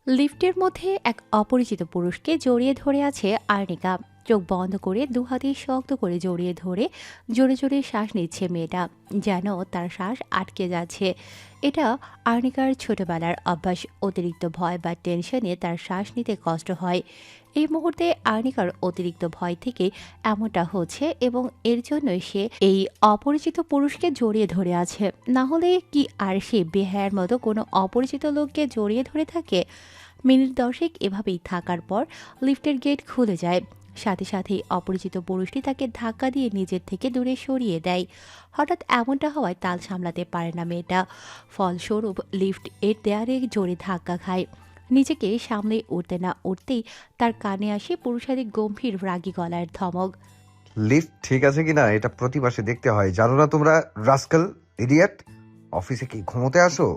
লিফটের মধ্যে এক অপরিচিত পুরুষকে জড়িয়ে ধরে আছে আর্নিকা। চোখ বন্ধ করে দু হাতে শক্ত করে জড়িয়ে ধরে জোরে জোরে শ্বাস নিচ্ছে মেয়েটা, যেন তার শ্বাস আটকে যাচ্ছে। এটা আর্নিকার ছোটবেলার অভ্যাস। অতিরিক্ত ভয় বা টেনশনে তার শ্বাস নিতে কষ্ট হয়। এই মুহূর্তে আর্নিকার অতিরিক্ত ভয় থেকে এমনটা হচ্ছে এবং এর জন্য সে এই অপরিচিত পুরুষকে জড়িয়ে ধরে আছে। না হলে কি আর সে বেহায়ার মতো কোনো অপরিচিত লোককে জড়িয়ে ধরে থাকে? মিনিট 10 এভাবেই থাকার পর লিফটের গেট খুলে যায়। সাথে সাথেই অপরিচিত পুরুষটি তাকে ধাক্কা দিয়ে নিজের থেকে দূরে সরিয়ে দেয়। হঠাৎ এমনটা হওয়ায় তাল সামলাতে পারে না মেয়েটা। ফলস্বরূপ লিফট এর দেয়ালে জোরে ধাক্কা খায়। নিজেকে সামলে উঠতে না উঠতেই তার কানে আসে পুরুষালী গম্ভীর রাগী গলার ধমক। লিফট ঠিক আছে কিনা এটা প্রতি মাসে দেখতে হয়, জানো না তোমরা? Rascal, idiot! অফিসে কি ঘুমোতে আসো?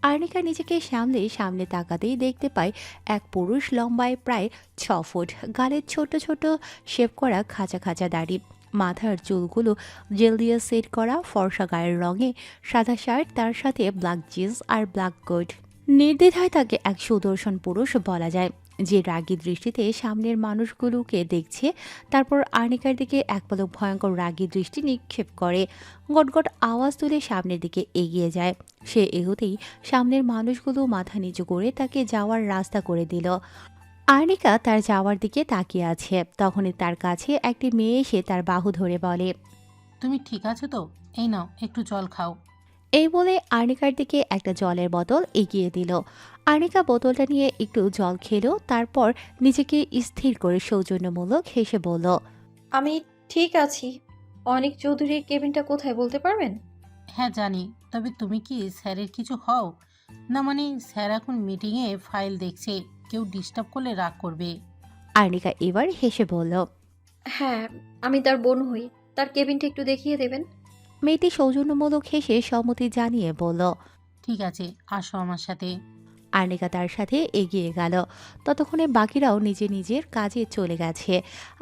আর্নিকা নিজেকে সামলে সামনে তাকাতেই দেখতে পায় এক পুরুষ, লম্বায় প্রায় 6 ফুট, গালের ছোট ছোট শেভ করা খাঁচা খাঁচা দাড়ি, মাথার চুলগুলো জেল দিয়ে সেট করা, ফর্সা গায়ের রঙে সাদা শার্ট, তার সাথে ব্ল্যাক জিন্স আর ব্ল্যাক কোট। নির্দ্বিধায় তাকে এক সুদর্শন পুরুষ বলা যায়, যে রাগী দৃষ্টিতে সামনের মানুষগুলোকে দেখছে। তারপর আর্নিকার দিকে এক পলক ভয়ঙ্কর রাগী দৃষ্টি নিক্ষেপ করে। গটগট আওয়াজ তুলে সামনের দিকে এগিয়ে যায়। সে এগোতেই সামনের মানুষগুলো মাথা নিচু করে তাকে যাওয়ার রাস্তা করে দিল। আর্নিকা তার যাওয়ার দিকে তাকিয়ে আছে। তখনই তার কাছে একটি মেয়ে এসে তার বাহু ধরে বলে, তুমি ঠিক আছো তো? এই নাও একটু জল খাও। এই বলে আর্নিকার দিকে একটা জলের বোতল এগিয়ে দিল। আর্নিকা বোতলটা নিয়ে একটু জল খেলো, তারপর নিজেকে স্থির করে সৌজন্যমূলক হেসে বলল, আমি ঠিক আছি। অনিক চৌধুরীর কেবিনটা কোথায় বলতে পারবেন? হ্যাঁ জানি, তবে তুমি কি স্যারের কিছু হও? না মানে স্যার এখন মিটিংয়ে ফাইল দেখছে, কেউ ডিস্টার্ব করলে রাগ করবে। আর্নিকা এবার হেসে বলল। হ্যাঁ, আমি তার বোন হই। তার কেবিনটা একটু দেখিয়ে দেবেন? মেয়েটি সৌজন্যমূলক হেসে সম্মতি জানিয়ে বলল। ঠিক আছে, আসো আমার সাথে। আর্নিকা তার সাথে এগিয়ে গেল। ততক্ষণে বাকিরাও নিজে নিজের কাজে চলে গেছে।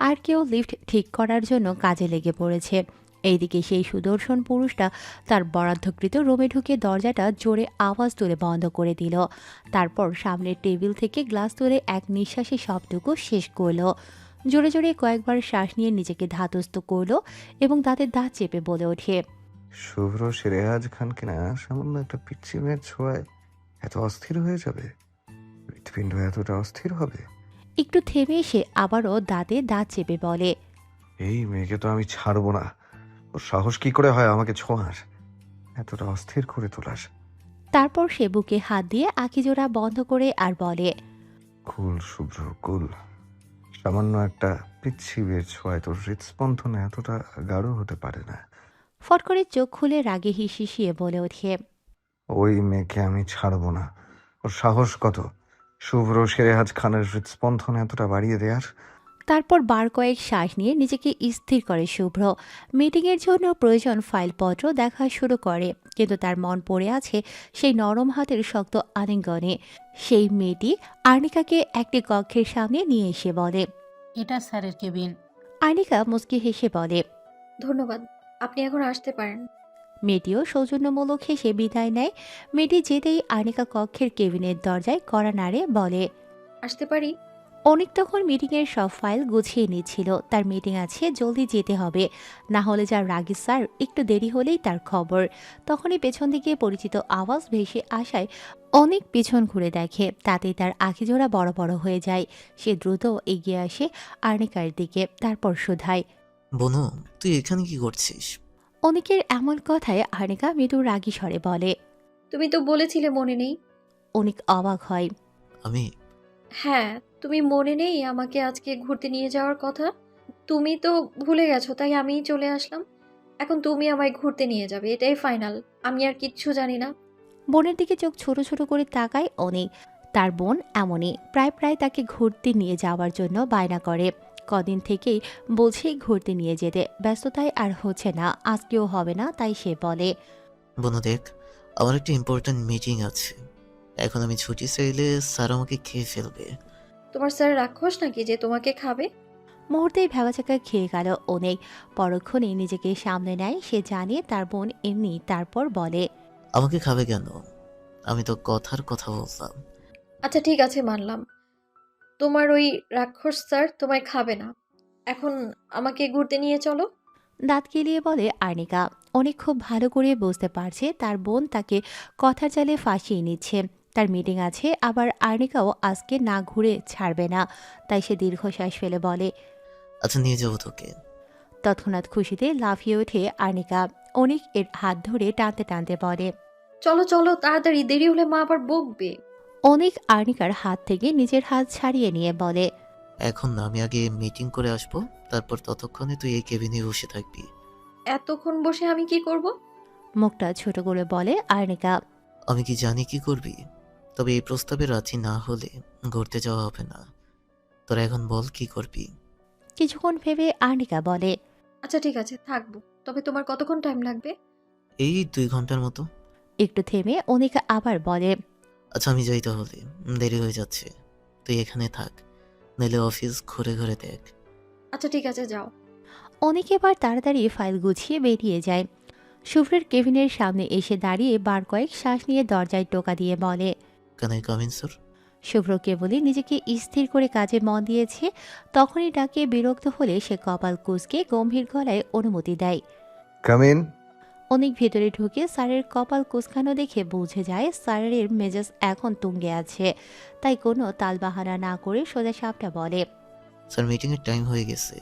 আর কেউ লিফট ঠিক করার জন্য কাজে লেগে পড়েছে। এইদিকে সেই সুদর্শন পুরুষটা তার বরাদ্দকৃত রুমে ঢুকে দরজাটা জোরে আওয়াজ তুলে বন্ধ করে দিল। তারপর সামনের টেবিল থেকে গ্লাস তুলে এক নিঃশ্বাসে সবটুকু শেষ করলো। জোরে জোরে কয়েকবার শ্বাস নিয়ে নিজেকে ধাতস্থ করলো এবং দাঁতের দাঁত চেপে বলে ওঠে, শুভ্র সিরাজ খান কিনা সামান্য একটা পিচ্ছি মেয়ের ছোঁয়ায় এত অস্থির হয়ে যাবে? হৃৎপিণ্ড এতটা অস্থির হবে? একটু থেমে এসে আবারও দাঁতে দাঁত চেপে বলে, এই মেয়েকে তো আমি ছাড়বো না। ওর সাহস কি করে হয় আমাকে ছোঁয়ার, এতটা অস্থির করে তোলার? তারপর সে বুকে হাত দিয়ে আঁখিজোড়া বন্ধ করে আর বলে, কুল শুভ্র, কুল। সামান্য একটা পিচ্ছি মেয়ের ছোঁয়ায় তোর হৃৎস্পন্দন এতটা গাঢ় হতে পারে না। ফট করে চোখ খুলে রাগে হিসিয়ে বলে ওঠে, ওই মেয়েকে আমি ছাড়বো না। ওর সাহস কত শুভ্র সিরাজ খানের হৃৎস্পন্দন এতটা বাড়িয়ে দেয়ার? তারপর বার কয়েক শ্বাস নিয়ে নিজেকে স্থির করে শুভ্র। মিটিংয়ের জন্য প্রয়োজন ফাইলপত্র দেখা শুরু করে, কিন্তু তার মন পড়ে আছে সেই নরম হাতের শক্ত আলিঙ্গনে। সেই মেয়েটি আর্নিকাকে একটি কক্ষের সামনে নিয়ে এসে বলে। এটা স্যারের কেবিন। আর্নিকা মুচকি হেসে বলে। ধন্যবাদ। আপনি এখন আসতে পারেন। মেয়েটিও সৌজন্যমূলক হেসে বিদায় নেয়। মেয়েটি যেতেই আর্নিকা কক্ষের কেবিনের দরজায় কড়া নাড়ে বলে, আসতে পারি? অনেক তখন মিটিংয়ের সব ফাইল গুছিয়ে নিচ্ছিল। তার মিটিং আছে, জলদি যেতে হবে, না হলে যার রাগী স্যার একটু দেরি হলেই তার খবর। তখনই পেছন দিকে পরিচিত আওয়াজ ভেসে আসায় অনেক পিছন ঘুরে দেখে। তাতেই তার আখিজোড়া বড় বড় হয়ে যায়। সে দ্রুত এগিয়ে আসে আর্নিকার দিকে, তারপর শুধায়, বনু, তুই এখানে কি করছিস? অনেকের এমন কথায় আর্নিকা মৃদু রাগী স্বরে বলে। তুমি তো বলেছিলে মনে নেই। অনেক অবাক হয়। আমি হ্যাঁ, তুমি মনে নেই আমাকে আজকে ঘুরতে নিয়ে যাওয়ার কথা? তুমি তো ভুলে গেছো, তাই আমিই চলে আসলাম। এখন তুমি আমায় ঘুরতে নিয়ে যাবে, এটাই ফাইনাল। আমি আর কিচ্ছু জানি না। বোনের দিকে চোখ ছোট ছোট করে তাকায় অনেক। তার বোন এমনই, প্রায় প্রায় তাকে ঘুরতে নিয়ে যাওয়ার জন্য বায়না করে। কদিন থেকেই বলছে ঘুরতে নিয়ে যেতে, ব্যস্ততায় আর হচ্ছে না, আজকেও হবে না, তাই সে বলে। বনু দেখ, আমার একটা ইম্পর্ট্যান্ট মিটিং আছে। এখন আমি ছুটি চাইলে স্যার আমাকে খেয়ে ফেলবে। তোমার স্যার রাক্ষস নাকি যে তোমাকে খাবে? মুহূর্তেই ভেবাচাকা খেয়ে গেল অনেক। পরক্ষণে নিজেকে সামলে নেয়, সে জানে তার বোন এমনি। তারপর বলে, আমাকে খাবে কেন? আমি তো কথার কথা বললাম। আচ্ছা ঠিক আছে, মানলাম। তোমার ওই রাক্ষস স্যার তোমায় খাবে না। এখন আমাকে ঘুরতে নিয়ে চলো। দাঁত কেলিয়ে বলে আর্নিকা। অনেক খুব ভালো করে বুঝতে পারছে তার বোন তাকে কথার চালে ফাঁসিয়ে নিচ্ছে। তার মিটিং আছে, আবার আর্নিকাও আজকে না ঘুরে ছাড়বে না। তাই সে দীর্ঘশ্বাস ফেলে বলে। আচ্ছা নিয়ে যাবো তোকে। তৎক্ষণাৎ খুশিতে লাফিয়ে ওঠে আর্নিকা। অনেক এর হাত ধরে টানতে টানতে বলে। চলো চলো তাড়াতাড়ি, দেরি হলে মা আবার বকবে। অনেক আর্নিকার হাত থেকে নিজের হাত ছাড়িয়ে নিয়ে বলে। এখন না, আমি আগে মিটিং করে আসবো, তারপর ততক্ষণে তুই এই কেবিনে বসে থাকবি। এতক্ষণ বসে আমি কি করব? মুখটা ছোট করে বলে আর্নিকা। আমি কি জানি কি করবি, তবে এই প্রস্তাবে রাজি না হলে ঘুরতে যাওয়া হবে না। তোরা এখন বল কি করবি। কিছুক্ষণ ভেবে আর্নিকা বলে। আচ্ছা ঠিক আছে, থাকবো। তবে তোমার কতক্ষণ টাইম লাগবে? এই 2 ঘন্টার মতো। একটু থেমে অনিকা আবার বলে। আচ্ছা আমি যাই তাহলে, দেরি হয়ে যাচ্ছে। তুই এখানে থাক, নাহলে অফিস ঘুরে ঘুরে দেখ। আচ্ছা ঠিক আছে, যাও। অনেক এবার তাড়াতাড়ি ফাইল গুছিয়ে বেরিয়ে যায়। শুভ্রের কেবিনের সামনে এসে দাঁড়িয়ে বার কয়েক শ্বাস নিয়ে দরজায় টোকা দিয়ে বলে। Can I come in sir? শুভ্র কেবলই নিজেকে স্থির করে কাজে মন দিয়েছে, তখনই ডাকে বিরক্ত হলে সে কপাল কুঁচকে গম্ভীর গলায় অনুমতি দেয়। Come in. অনেক ভেতরে ঢুকে স্যারের কপাল কুঁচকানো দেখে বুঝে যায় স্যারের মেজাজ এখন তুঙ্গে আছে। তাই কোনো তালবাহানা না করে সোজা সাপটা বলে। স্যার মিটিংয়ের টাইম হয়ে গেছে।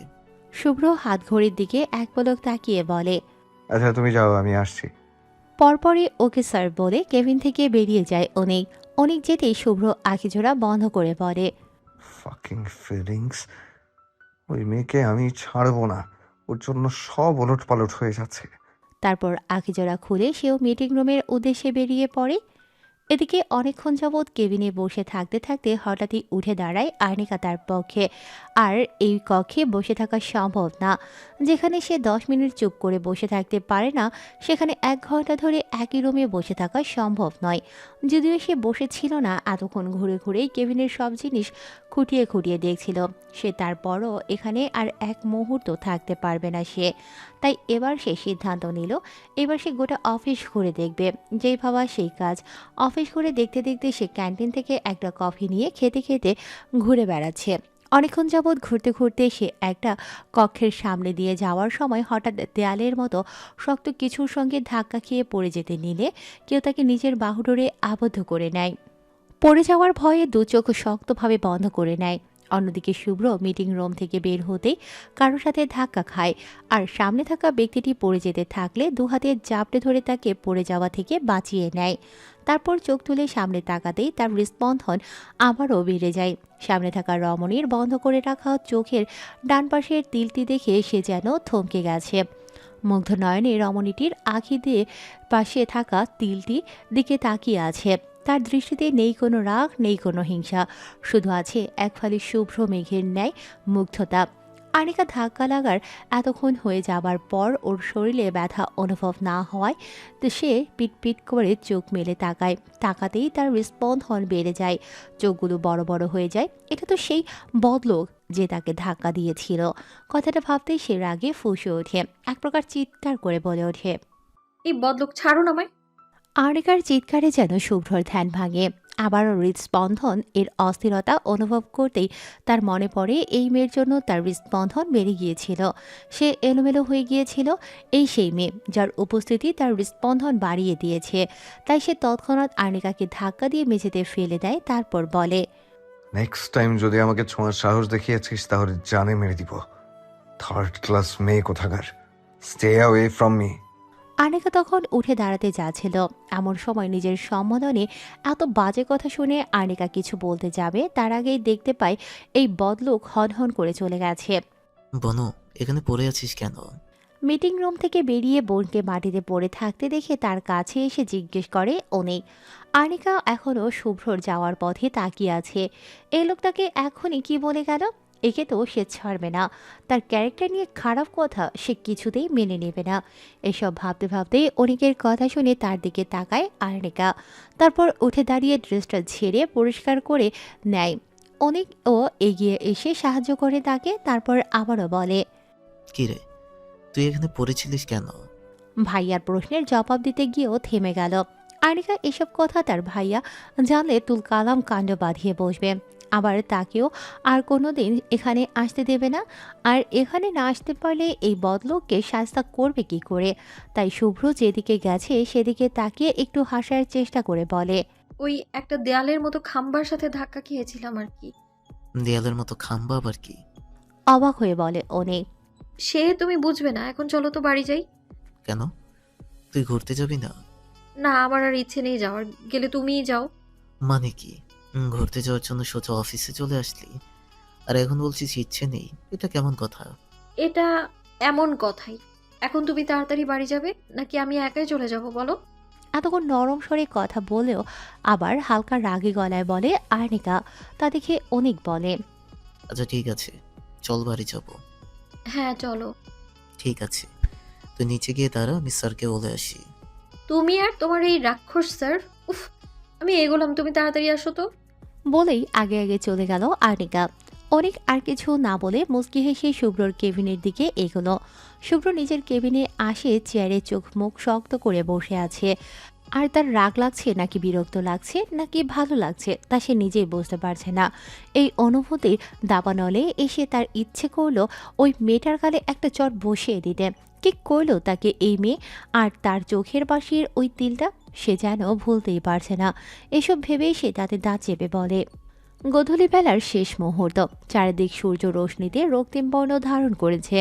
শুভ্র হাত ঘড়ির দিকে এক পলক তাকিয়ে বলে। আচ্ছা তুমি যাও, আমি আসছি। পরপরই ওকে স্যার বলে কেবিন থেকে বেরিয়ে যায় অনেক। অনেক যেতেই শুভ্র আখিজোড়া বন্ধ করে বলে। ফাকিং ফিলিংস, ওই মেয়েকে আমি ছাড়বো না। ওর জন্য সব ওলট পালট হয়ে যাচ্ছে। তারপর আখিজোড়া খুলে সেও মিটিং রুমের উদ্দেশ্যে বেরিয়ে পড়ে। এদিকে অনেকক্ষণ যাবৎ কেবিনে বসে থাকতে থাকতে হঠাৎই উঠে দাঁড়ায় আর্নিকা তার পক্ষে। আর এই কক্ষে বসে থাকা সম্ভব না। যেখানে সে 10 মিনিট চুপ করে বসে থাকতে পারে না, সেখানে 1 ঘন্টা ধরে একই রুমে বসে থাকা সম্ভব নয়। যদিও সে বসেছিল না, এতক্ষণ ঘুরে ঘুরেই কেবিনের সব জিনিস খুঁটিয়ে খুঁটিয়ে দেখছিল। সে তারপরও এখানে আর এক মুহূর্ত থাকতে পারবে না সে। তাই এবার সে সিদ্ধান্ত নিল, এবার সে গোটা অফিস ঘুরে দেখবে। যেই ভাবা সেই কাজ। অফিস করে দেখতে দেখতে সে ক্যান্টিন থেকে একটা কফি নিয়ে খেতে খেতে ঘুরে বেড়াচ্ছে। অনেকক্ষণ যাবৎ ঘুরতে ঘুরতে সে একটা কক্ষের সামনে দিয়ে যাওয়ার সময় হঠাৎ দেয়ালের মতো শক্ত কিছুর সঙ্গে ধাক্কা খেয়ে পড়ে যেতে নিলে কেউ তাকে নিজের বাহু ধরে আবদ্ধ করে নেয়। পড়ে যাওয়ার ভয়ে দু চোখ শক্তভাবে বন্ধ করে নেয়। অন্যদিকে শুভ্র মিটিং রুম থেকে বের হতেই কারোর সাথে ধাক্কা খায়, আর সামনে থাকা ব্যক্তিটি পড়ে যেতে থাকলে দু হাতে জাপটে ধরে তাকে পড়ে যাওয়া থেকে বাঁচিয়ে নেয়। তারপর চোখ তুলে সামনে তাকাতেই তার হৃস্পন্দন আবারও বেড়ে যায়। সামনে থাকা রমণীর বন্ধ করে রাখা চোখের ডান পাশের তিলটি দেখে সে যেন থমকে গেছে। মুগ্ধ নয়নে রমণীটির আঁখি দিয়ে পাশে থাকা তিলটি দিকে তাকিয়ে আছে। তার দৃষ্টিতে নেই কোনো রাগ, নেই কোনো হিংসা, শুধু আছে এক ফালি শুভ্র মেঘের ন্যায় মুগ্ধতা। আনিকা ধাক্কা লাগার এতক্ষণ হয়ে যাবার পর ওর শরীরে ব্যথা অনুভব না হওয়ায় তো সে পিটপিট করে চোখ মেলে তাকায়। তাকাতেই তার হৃস্পন্দন বেড়ে যায়, চোখগুলো বড় বড় হয়ে যায়। এটা তো সেই বদলোক যে তাকে ধাক্কা দিয়েছিল। কথাটা ভাবতেই সে রাগে ফুঁসে ওঠে, এক প্রকার চিৎকার করে বলে ওঠে। এই বদলোক, ছাড়ুন আমায়। আর্নিকার চিৎকারে যেন শুভ্রর ধ্যান ভাঙে। আবারও হৃদস্পন্দন এর অস্থিরতা অনুভব করতেই তার মনে পড়ে এই মেয়ের জন্য তার হৃদস্পন্দন বেড়ে গিয়েছিল। সে এলোমেলো হয়ে গিয়েছিল। এই সেই মেয়ে যার উপস্থিতি তার হৃদস্পন্দন বাড়িয়ে দিয়েছে। তাই সে তৎক্ষণাৎ আর্নিকাকে ধাক্কা দিয়ে মেঝেতে ফেলে দেয়, তারপর বলে। নেক্সট টাইম যদি আমাকে ছোঁয়ার সাহস দেখিয়েছিস তাহলে জানে মেরে দিব। থার্ড ক্লাস মেয়ে কোথাকার, stay away from me. Anika তখন উঠে দাঁড়াতে যাচ্ছিল, এমন সময় নিজের সম্বোধনে এত বাজে কথা শুনে আনিকা কিছু বলতে যাবে তার আগেই দেখতে পায় এই বদলোক হনহন করে চলে গেছে। বনু, এখানে পড়ে আছিস কেন? মিটিং রুম থেকে বেরিয়ে বোনকে মাটিতে পড়ে থাকতে দেখে তার কাছে এসে জিজ্ঞেস করে অনেক। আনিকা এখনও শুভ্রর যাওয়ার পথে তাকিয়ে আছে। এই লোকটাকে এখনই কি বলে গেল? একে তো সে ছাড়বে না। তার ক্যারেক্টার নিয়ে খারাপ কথা সে কিছুতেই মেনে নেবে না। এসব ভাবতে ভাবতেই অনেকের কথা শুনে তার দিকে তাকায় আর্নিকা। তারপর উঠে দাঁড়িয়ে ড্রেসটা ঝেড়ে পরিষ্কার করে নেয়। অনেক ও এগিয়ে এসে সাহায্য করে তাকে, তারপর আবারও বলে। কি রে, তুই এখানে পড়েছিলিস কেন? ভাইয়ার প্রশ্নের জবাব দিতে গিয়েও থেমে গেল। আনিকা এসব কথা তার ভাইয়া জানলে তুলকালাম কাণ্ড বাঁধিয়ে বসবে। আবার তাকেও আর কোনোদিন এখানে আসতে দেবে না। আর এখানে না আসতে পারলে এই বদলোককে শাস্তা করবে কি করে। তাই শুভ্র যেদিকে গেছে সেদিকে তাকিয়ে একটু হাসার চেষ্টা করে বলে, ওই একটা দেয়ালের মতো খাম্বার সাথে ধাক্কা খেয়েছিলাম আর কি। দেয়ালের মতো খাম্বা আবার কি? অবাক হয়ে বলে অনেক। সে তুমি বুঝবে না, এখন চলো তো বাড়ি যাই। কেন? তুই ঘুরতে যাবি না? না, আমার আর ইচ্ছে নেই যাওয়ার, গেলে তুমিই যাও। মানে কি? ঘুরতে যাওয়ার জন্য সোজা অফিসে চলে আসলি, আর এখন বলছিস ইচ্ছে নেই? এটা কেমন কথা? এটা এমন কথাই। এখন তুমি তাড়াতাড়ি বাড়ি যাবে নাকি আমি একাই চলে যাব বলো? এতক্ষণ নরম স্বরে কথা বলেও আবার হালকা রাগী গলায় বলে আর্নিকা। তা দেখে অনেক বলে, আচ্ছা ঠিক আছে, চল বাড়ি যাব। হ্যাঁ চলো। ঠিক আছে, তুই নিচে গিয়ে দাঁড়া, আমি স্যারকে বলে আসি। তুমি আর তোমার এই রাক্ষস স্যার, উফ, আমি এগোলাম, তুমি তাড়াতাড়ি আসো তো। বলেই আগে আগে চলে গেল আর্নিকা। অনেক আর কিছু না বলে মুচকি হেসে শুভ্রর কেবিনের দিকে এগোলো। শুভ্র নিজের কেবিনে আসে, চেয়ারে চোখ মুখ শক্ত করে বসে আছে। আর তার রাগ লাগছে নাকি বিরক্ত লাগছে নাকি ভালো লাগছে তা সে নিজেই বুঝতে পারছে না। এই অনুভূতির দাবানলে এসে তার ইচ্ছে করলো ওই মেয়েটার গালে একটা চট বসিয়ে দিতে। কি করলো তাকে এই মেয়ে? আর তার চোখের পাশের ওই তিলটা সে যেন ভুলতেই পারছে না। এসব ভেবেই সে তাতে দাঁত চেপে বলে। গোধূলি বেলার শেষ মুহূর্ত, চারিদিক সূর্য রশ্মিতে রক্তিম বর্ণ ধারণ করেছে।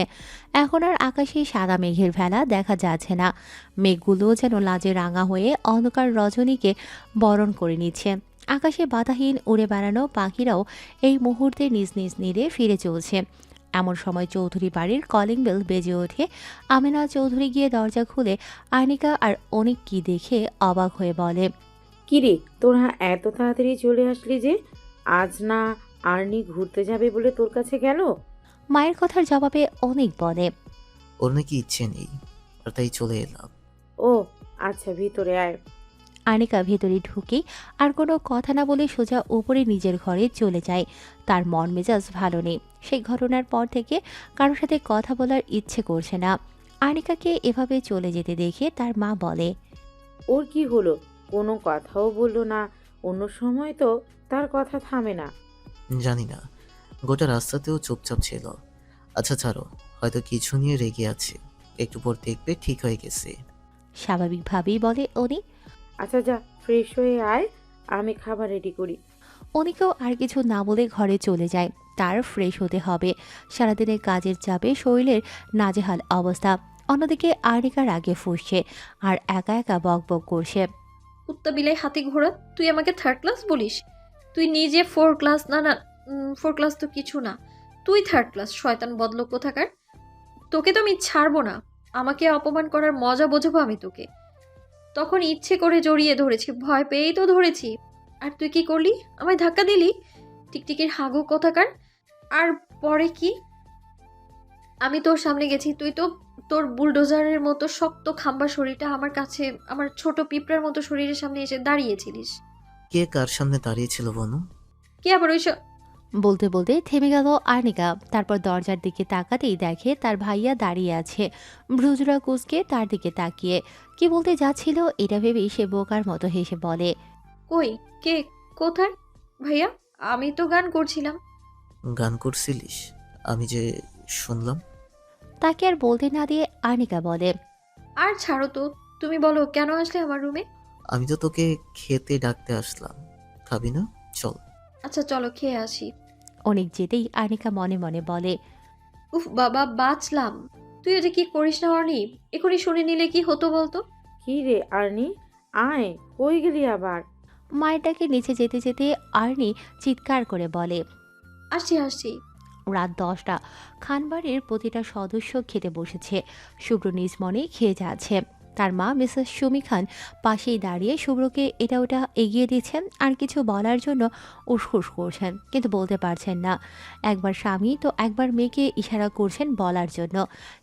এখন আর আকাশে সাদা মেঘের ভেলা দেখা যাচ্ছে না। মেঘগুলো যেন লাজে রাঙা হয়ে অন্ধকার রজনীকে বরণ করে নিচ্ছে। আকাশে বাধাহীন উড়ে বেড়ানো পাখিরাও এই মুহূর্তে নিজ নিজ নীড়ে ফিরে চলছে। এমন সময় চৌধুরী বাড়ির কলিং বেল বেজে ওঠে। আমিনা চৌধুরী গিয়ে দরজা খুলে আর্নিকা আর অনেক কি দেখে অবাক হয়ে বলে, কিরে, তোরা এত তাড়াতাড়ি চলে আসলি যে? আজ না আর্নি ঘুরতে যাবে বলে তোর কাছে গেল? মায়ের কথার জবাবে অনেক বলে, ওর নাকি ইচ্ছে নেই, আর তাই চলে এলাম। ও আচ্ছা, ভিতরে আয়। আনিকা ভেতরে ঢুকে আর কোনো কথা না বলে সোজা উপরে নিজের ঘরে চলে যায়। তার মন মেজাজ ভালো নেই। সেই ঘটনার পর থেকে কারোর সাথে কথা বলার ইচ্ছে করছে না। আনিকাকে এভাবে চলে যেতে দেখে তার মা বলে, ওর কি হলো? কোনো কথাও বললো না। অন্য সময় তো তার কথা থামে না। জানি না, গোটা রাস্তাতেও চুপচাপ ছিল। আচ্ছা ছাড়ো, হয়তো কিছু নিয়ে রেগে আছে, একটু পর দেখবে ঠিক হয়ে গেছে। স্বাভাবিকভাবেই বলে উনি। আচ্ছা যা, ফ্রেশ হয়ে আয়, আমি খাবার রেডি করি। উনিকেও আর কিছু না বলে ঘরে চলে যায়। তার ফ্রেশ হতে হবে। সারাদিনের কাজের চাপে শরীরের নাজেহাল অবস্থা। অন্যদিকে আর্নিকা রাগে ফুঁসছে আর একা একা বক বক করছে। কুত্তা বিলাই হাতি ঘোড়া, তুই আমাকে থার্ড ক্লাস বলিস? তুই নিজে ফোর ক্লাস। না না, ফোর ক্লাস তো কিছু না, তুই থার্ড ক্লাস, শয়তান বদলোক কোথাকার। তোকে তো আমি ছাড়বো না। আমাকে অপমান করার মজা বোঝাবো আমি তোকে। তখন ইচ্ছে করে জড়িয়ে ধরেছি, ভয় পেয়েই তো ধরেছি। আর তুই কি করলি? আমায় ধাক্কা দিলি, টিকটিকির হাগু কোথাকার। আর পরে কি? আমি তোর সামনে গেছি, তুই তো তোর বুলডোজারের মতো শক্ত খাম্বা শরীরটা আমার কাছে, আমার ছোট পিঁপড়ার মতো শরীরের সামনে এসে দাঁড়িয়েছিলিস। কে কার সামনে দাঁড়িয়েছিল বনু? কে আবার ওইসব? বলতে বলতে থেমে গেল আর্নিকা। তারপর দরজার দিকে তাকাতেই দেখে তার ভাইয়া দাঁড়িয়ে আছে, ভ্রুজরা কুঁচকে তার দিকে তাকিয়ে। কি বলতে যাচ্ছিল এটা ভেবেই সে বোকার মতো হেসে বলে, কই, কে, কোথায়? ভাইয়া, আমি তো গান করছিলাম। গান করছিলিস? আমি যে শুনলাম। তাকে আর বলতে না দিয়ে আর্নিকা বলে, আর ছাড়ো তো, তুমি বলো কেন আসলে আমার রুমে? আমি তো তোকে খেতে ডাকতে আসলাম, খাবি না? চল। আচ্ছা চলো খেয়ে আসি। অনেক যেতেই আর্নিকা মনে মনে বলে, উফ বাবা, বাঁচলাম। তুই এটা কি করিস না অর্নি? এখনই শুনে নিলে কি হতো বলতো? কি রে আর্নি, আয়, কই গেলি আবার? মায়ের ডাকে নিচে যেতে যেতে আর্নি চিৎকার করে বলে, আসছি আসছি। রাত 10টা। খানবাড়ির প্রতিটা সদস্য খেতে বসেছে। শুভ্র নিজ মনে খেয়ে যাচ্ছে। তার মা মিসেস সুমি খান পাশেই দাঁড়িয়ে শুভ্রকে এটা ওটা এগিয়ে দিচ্ছেন আর কিছু বলার জন্য উসখুস করছেন, কিন্তু বলতে পারছেন না। একবার স্বামী তো একবার মেয়েকে ইশারা করছেন বলার জন্য,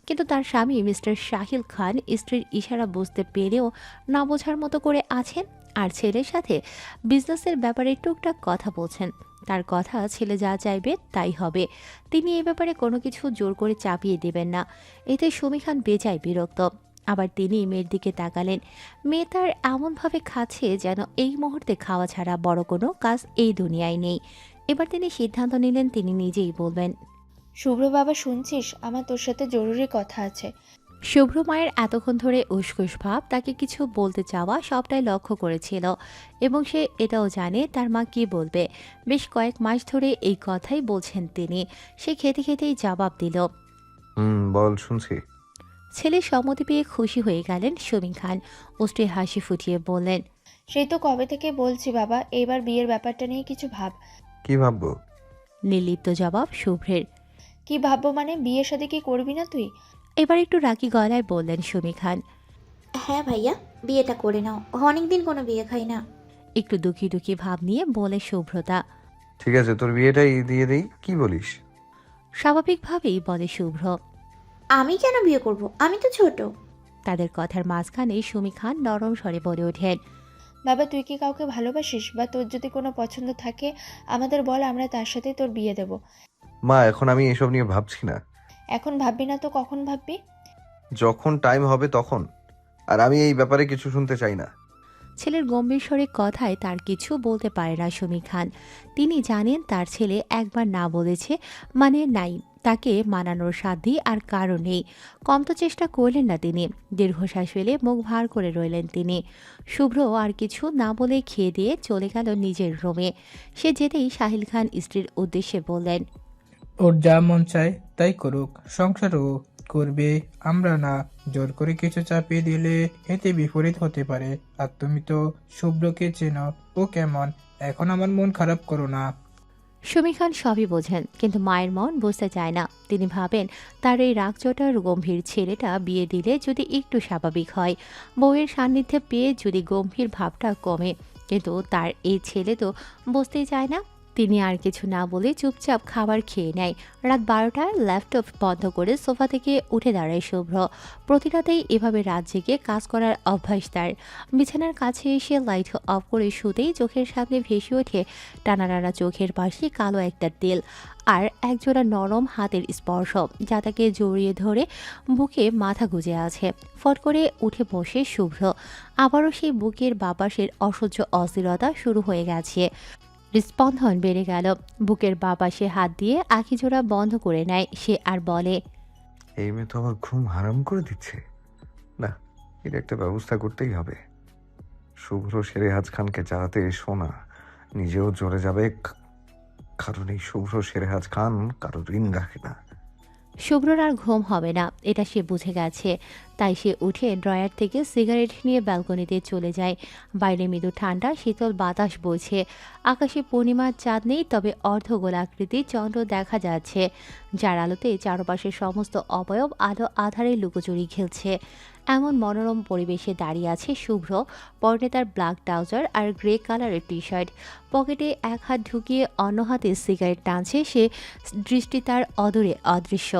কিন্তু তার স্বামী মিস্টার শাহিল খান স্ত্রীর ইশারা বুঝতে পেরেও না বোঝার মতো করে আছেন। আর ছেলের সাথে বিজনেসের ব্যাপারে টুকটাক কথা বলছেন। তার কথা ছেলে যা চাইবে তাই হবে। তিনি এ ব্যাপারে কোনো কিছু জোর করে চাপিয়ে দেবেন না। এতে সুমি খান বেজায় বিরক্ত। আবার তিনি মেয়ের দিকে তাকালেন। মেয়ে তার এমনভাবে খাচ্ছে যেন এই মুহূর্তে খাওয়া ছাড়া বড় কোনো কাজ এই দুনিয়ায় নেই। এবার তিনি সিদ্ধান্ত নিলেন তিনি নিজেই বলবেন। শুভ্র বাবা, শুনছিস? আমার তোর সাথে জরুরি কথা আছে। শুভ্র মায়ের এতক্ষণ ধরে উসখুস ভাব, তাকে কিছু বলতে চাওয়া সবটাই লক্ষ্য করেছিল এবং সে এটাও জানে তার মা কি বলবে। বেশ কয়েক মাস ধরে এই কথাই বলছেন তিনি। সে খেতে খেতেই জবাব দিল। বল, শুনছি। ছেলে সম্মতি পেয়ে খুশি হয়ে গেলেন শমীম খান। অষ্টে হাসি ফুটিয়ে বললেন। সেই তো কবে থেকে বলছি বাবা, এইবার বিয়ের ব্যাপারটা নিয়ে কিছু ভাব। কি ভাববো? নির্লিপ্ত জবাব শুভ্রের। কি ভাববো মানে, বিয়ের সাথে কি করবি না তুই? এবার একটু রাগী গলায় বললেন শমীম খান। হ্যাঁ ভাইয়া, বিয়েটা করে নাও, অনেকদিন কোনো বিয়ে খাই না। একটু দুঃখী দুঃখী ভাব নিয়ে বলে শুভ্রতা। ঠিক আছে, তোর বিয়েটাই দিয়ে দেই, কি বলিস? স্বাভাবিকভাবেই বলে শুভ্র। আমি কেন বিয়ে করব? আমি তো ছোট। তাদের কথার মাঝখানে শমীম খান নরম স্বরে বলে ওঠেন। বাবা, তুই কি কাউকে ভালোবাসিস? বা তোর যদি কোনো পছন্দ থাকে আমাদের বল, আমরা তার সাথে তোর বিয়ে দেব। মা, এখন আমি এসব নিয়ে ভাবছি না। এখন ভাববি না তো কখন ভাববি? যখন টাইম হবে তখন। আর আমি এই ব্যাপারে কিছু শুনতে চাই না। ছেলের গম্ভীর স্বরে কথায় তার কিছু বলতে পারে না শমীম খান। তিনি জানেন তার ছেলে একবার না বলেছে মানে নাই, তাকে মানানোর সাধ্যই আর কারো নেই। কম তো চেষ্টা করলেন না তিনি। দীর্ঘশ্বাস ফেলে মুখ ভার করে রইলেন তিনি। শুভ্র আর কিছু না বলে খেয়ে দিয়ে চলে গেল নিজের রুমে। সে যেতেই সাহিল খান স্ত্রীর উদ্দেশ্যে বললেন। ওর যা মন চায় তাই করুক, সংসারও করবে, আমরা না। জোর করে কিছু চাপিয়ে দিলে এতে বিপরীত হতে পারে। আর তুমি তো শুভ্রকে চেনো, ও কেমন। এখন আমার মন খারাপ করো না। শমীম খান সবই বোঝেন, কিন্তু মায়ের মন বুঝতে চায় না। তিনি ভাবেন তার এই রাগচটার গম্ভীর ছেলেটা বিয়ে দিলে যদি একটু স্বাভাবিক হয়, বউয়ের সান্নিধ্যে পেয়ে যদি গম্ভীর ভাবটা কমে। কিন্তু তার এই ছেলে তো বুঝতেই চায় না। তিনি আর কিছু না বলে চুপচাপ খাবার খেয়ে নেয়। রাত 12টায় ল্যাপটপ বন্ধ করে সোফা থেকে উঠে দাঁড়ায় শুভ্র। প্রতি রাতেই এভাবে রাত জেগে কাজ করার অভ্যাস তার। বিছানার কাছে এসে লাইট অফ করে শুতেই চোখের সামনে ভেসে ওঠে টানা টানা চোখের পাশে কালো একটা তেল আর একজোড়া নরম হাতের স্পর্শ, যা তাকে জড়িয়ে ধরে বুকে মাথা গুজে আছে। ফট করে উঠে বসে শুভ্র। আবারও সেই বুকের বাপাসের অসহ্য অস্থিরতা শুরু হয়ে গেছে। হৃৎস্পন্দন বেড়ে গেল। বুকের বাপাসে হাত দিয়ে আখিজোড়া বন্ধ করে নেয় সে আর বলে। এই মেয়ে তো আমার ঘুম হারাম করে দিচ্ছে। না, এটা একটা ব্যবস্থা করতেই হবে। শুভ্র শেরেহাজ খানকে জানাতে এসো না, নিজেও জ্বরে যাবে। কারণ এই শুভ্র শেরেহাজ খান কারো ঋণ রাখে না। শুভ্রর আর ঘুম হবে না, এটা সে বুঝে গেছে। তাই সে উঠে ড্রয়ার থেকে সিগারেট নিয়ে ব্যালকনিতে চলে যায়। বাইরে মৃদু ঠান্ডা শীতল বাতাস বইছে। আকাশে পূর্ণিমার চাঁদ নেই, তবে অর্ধগোলাকৃতি চন্দ্র দেখা যাচ্ছে, যার আলোতে চারপাশের সমস্ত অবয়ব আলো আধারে লুকোচুরি খেলছে। এমন মনোরম পরিবেশে দাঁড়িয়ে আছে শুভ্র। পরনে তার ব্ল্যাক ট্রাউজার আর গ্রে কালারের টি শার্ট। পকেটে এক হাত ঢুকিয়ে অন্য হাতে সিগারেট টানছে সে। দৃষ্টি তার অদূরে অদৃশ্য।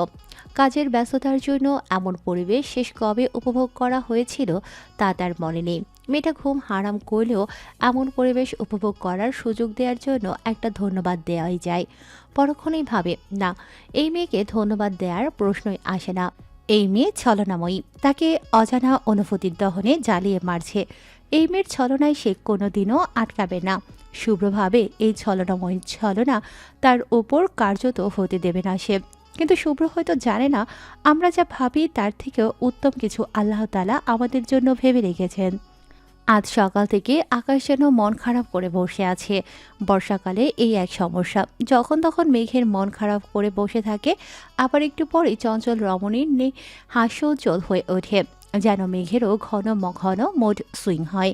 কাজের ব্যস্ততার জন্য এমন পরিবেশ শেষ কবে উপভোগ করা হয়েছিল তা তার মনে নেই। মেয়েটা ঘুম হারাম করলেও এমন পরিবেশ উপভোগ করার সুযোগ দেওয়ার জন্য একটা ধন্যবাদ দেওয়াই যায়। পরক্ষণেই ভাবে, না, এই মেয়েকে ধন্যবাদ দেওয়ার প্রশ্নই আসে না। এই মেয়ে ছলনাময়ী, তাকে অজানা অনুভূতির দহনে জ্বালিয়ে মারছে। এই মেয়ের ছলনায় সে কোনোদিনও আটকাবে না। শুভ্রভাবে এই ছলনাময়ী ছলনা তার ওপর কার্যত হতে দেবে না সে। কিন্তু শুভ্র হয়তো জানে না, আমরা যা ভাবি তার থেকেও উত্তম কিছু আল্লাহ তাআলা আমাদের জন্য ভেবে রেখেছেন। আজ সকাল থেকে আকাশ যেন মন খারাপ করে বসে আছে। বর্ষাকালে এই এক সমস্যা, যখন তখন মেঘের মন খারাপ করে বসে থাকে, আবার একটু পরে চঞ্চল রমণীর হাস্যোজ্জ্বল হয়ে ওঠে, যেন মেঘেরও ঘন ঘন মোড সুইং হয়।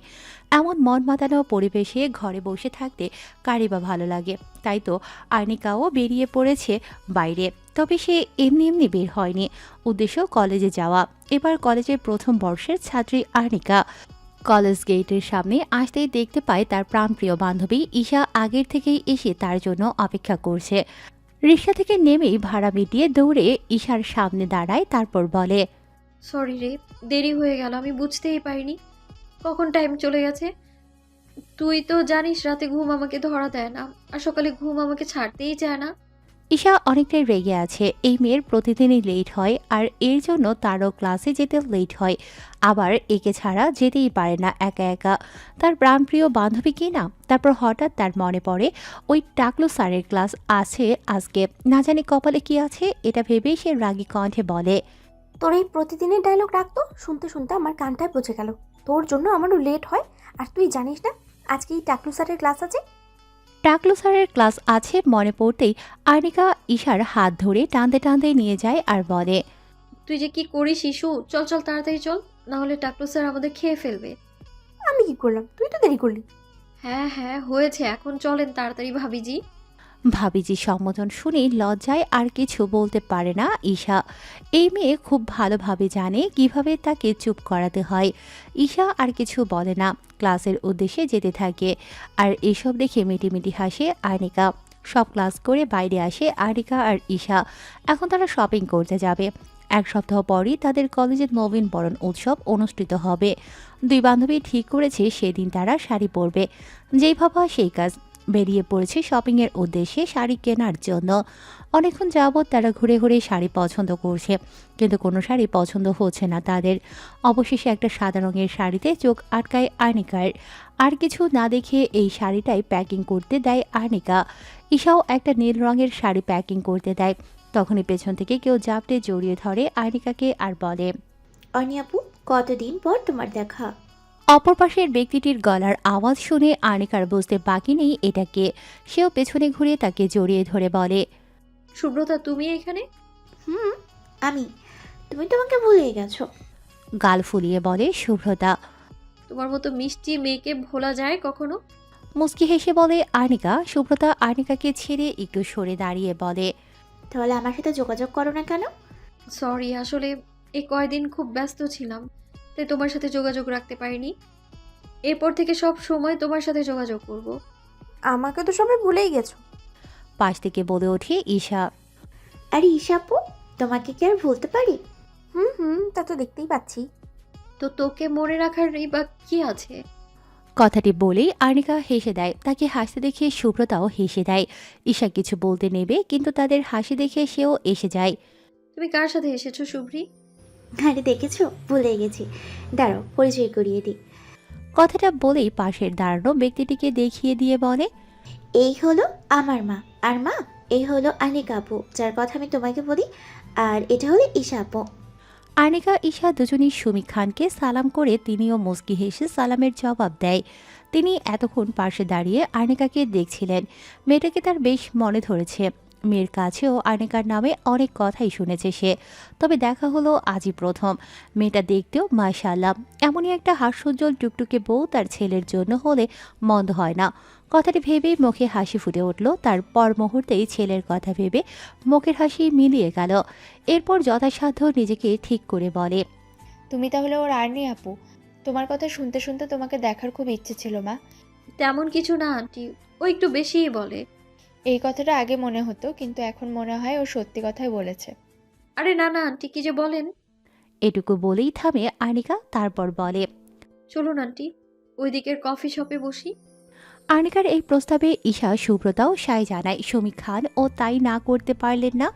এমন মন মাতানো পরিবেশে ঘরে বসে থাকতে কারই বা ভালো লাগে। তাই তো আর্নিকাও বেরিয়ে পড়েছে বাইরে। তবে সে এমনি এমনি বের হয়নি, উদ্দেশ্য কলেজে যাওয়া। এবার কলেজের প্রথম বর্ষের ছাত্রী আর্নিকা। কলেজ গেটের সামনে আসতেই দেখতে পায় তার প্রাণপ্রিয় বান্ধবী ঈশা আগের থেকেই এসে তার জন্য অপেক্ষা করছে। রিক্সা থেকে নেমেই ভাড়া মিটিয়ে দৌড়ে ঈশার সামনে দাঁড়ায়, তারপর বলে। সরি রে, দেরি হয়ে গেল, আমি বুঝতেই পারিনি কখন টাইম চলে গেছে। তুই তো জানিস রাতে ঘুম আমাকে ধরা দেয় না, আর সকালে ঘুম আমাকে ছাড়তেই চায় না। ঈশা অনেকটাই রেগে আছে। এই মেয়ের প্রতিদিনই লেট হয় আর এর জন্য তারও ক্লাসে যেতে লেট হয়। আবার একে ছাড়া যেতেই পারে না একা একা। তার প্রাণপ্রিয় বান্ধবী কি না। তারপর হঠাৎ তার মনে পড়ে ওই টাকলু স্যারের ক্লাস আছে আজকে। না জানি কপালে কি আছে, এটা ভেবেই সে রাগী কণ্ঠে বলে, তোর এই প্রতিদিনের ডায়লগ রাখতো, শুনতে শুনতে আমার কানটায় পচে গেল। তোর জন্য আমারও লেট হয়, আর তুই জানিস না আজকে এই টাকলু স্যারের ক্লাস আছে। টাকলু স্যারের ক্লাস আছে মনে পড়তেই আর্নিকা ঈশার হাত ধরে টানতে টানতে নিয়ে যায় আর বলে, তুই যে কি করিস ইস্যু, চল চল তাড়াতাড়ি চল, না হলে টাকলু স্যার আমাদের খেয়ে ফেলবে। আমি কি করলাম, তুই তো দেরি করলি। হ্যাঁ হ্যাঁ হয়েছে, এখন চলেন তাড়াতাড়ি ভাবিজি। ভাবিজি সম্বোধন শুনে লজ্জায় আর কিছু বলতে পারে না ঈশা। এই মেয়ে খুব ভালোভাবে জানে কিভাবে তাকে চুপ করাতে হয়। ঈশা আর কিছু বলে না, ক্লাসের উদ্দেশ্যে যেতে থাকে। আর এসব দেখে মিটিমিটি হাসে আর্নিকা। সব ক্লাস করে বাইরে আসে আর্নিকা আর ঈশা। এখন তারা শপিং করতে যাবে। এক সপ্তাহ পরই তাদের কলেজের নবীনবরণ উৎসব অনুষ্ঠিত হবে। দুই বান্ধবী ঠিক করেছে সেদিন তারা শাড়ি পরবে। যেই ভাবা সেই কাজ। বেরিয়ে পড়েছে শপিংয়ের উদ্দেশ্যে শাড়ি কেনার জন্য। অনেকক্ষণ যাবৎ তারা ঘুরে ঘুরে শাড়ি পছন্দ করছে, কিন্তু কোনো শাড়ি পছন্দ হচ্ছে না তাদের। অবশেষে একটা সাদা রঙের শাড়িতে চোখ আটকায় আর্নিকার। আর কিছু না দেখে এই শাড়িটাই প্যাকিং করতে দেয় আর্নিকা। ঈশাও একটা নীল রঙের শাড়ি প্যাকিং করতে দেয়। তখনই পেছন থেকে কেউ জাপটে জড়িয়ে ধরে আর্নিকাকে আর বলে, অনি আপু, কতদিন পর তোমার দেখা। অপর পাশের ব্যক্তিটির গলার আওয়াজ শুনে আর্নিকার বুঝতে বাকি নেই এটা কে। সেও পেছনে ঘুরে তাকে জড়িয়ে ধরে বলে, সুব্রতা তুমি এখানে? হুম, আমি। তুমি তোমাকে ভুলে গেছো। গাল ফুলিয়ে বলে শুভ্রতা। তোমার মতো মিষ্টি মেয়েকে ভোলা যায় কখনো? মুচকি হেসে বলে আর্নিকা। শুভ্রতা আর্নিকাকে ছেড়ে একটু সরে দাঁড়িয়ে বলে, তাহলে আমার সাথে যোগাযোগ করো না কেন? সরি, আসলে এই কয়দিন খুব ব্যস্ত ছিলাম, তাই তোমার সাথে যোগাযোগ রাখতে পারিনি। এরপর থেকে সব সময় তোমার সাথে যোগাযোগ করব। আমাকে তো সবাই ভুলেই গেছো। পাশ থেকে বলে ওঠে ঈশা। আরে ঈশা আপু, তোমাকে কি আর ভুলতে পারি? হুম, তা তো দেখতেই পাচ্ছি। তো তোকে মনে রাখার এই বা কি আছে? কথাটি বলেই আর্নিকা হেসে দেয়। তাকে হাসতে দেখে শুভ্রতাও হেসে দেয়। ঈশা কিছু বলতে নেবে, কিন্তু তাদের হাসি দেখে সেও এসে যায়। তুমি কার সাথে এসেছো শুভ্রি? আরে দেখেছো, ভুলে গেছি। দাঁড়াও, পরিচয় করিয়ে দিই। কথাটা বলেই পাশের দাঁড়ানো ব্যক্তিটিকে দেখিয়ে দিয়ে বলে, এই হলো আমার মা। আর মা, এই হলো আনিকা আপু, যার কথা আমি তোমাকে বলি। আর এটা হলো ঈশা আপু। আর্নিকা ঈশা দুজনই সুমি খানকে সালাম করে তিনিও মুচকি হেসে সালামের জবাব দেয়। তিনি এতক্ষণ পাশে দাঁড়িয়ে আর্নিকাকে দেখছিলেন। মেয়েটাকে তার বেশ মনে ধরেছে। মেয়ের কাছেও আর্নিকার নামে অনেক কথাই শুনেছে সে, তবে দেখা হলো আজই প্রথম। মেয়েটা দেখতেও মাশাআল্লাহ। এমনই একটা হাস্যোজ্জ্বল টুকটুকে বউ তার ছেলের জন্য হলে মন্দ হয় না। কথাটি ভেবেই মুখে হাসি ফুটে উঠল তার। পর মুহূর্তেই ছেলের কথা ভেবে মুখের হাসি মিলিয়ে গেল। এরপর যথাসাধ্য নিজেকে ঠিক করে বলে, তুমি তাহলে ওর আর্নি আপু। তোমার কথা শুনতে শুনতে তোমাকে দেখার খুব ইচ্ছে ছিল মা। তেমন কিছু না আন্টি, ও একটু বেশিই বলে। এই কথাটা আগে মনে হতো, কিন্তু এখন মনে হয় ও সত্যি কথাই বলেছে। আরে না না আন্টি, কি যে বলেন। এটুকু বলেই থামে আর্নিকা। তারপর বলে, চলুন আন্টি, ওই দিকের কফি শপে বসি। আর্নিকার এই প্রস্তাবে ঈশা শুভ্রতাও সায় জানায়। সুমি খান ও তাই না করতে পারলেন না।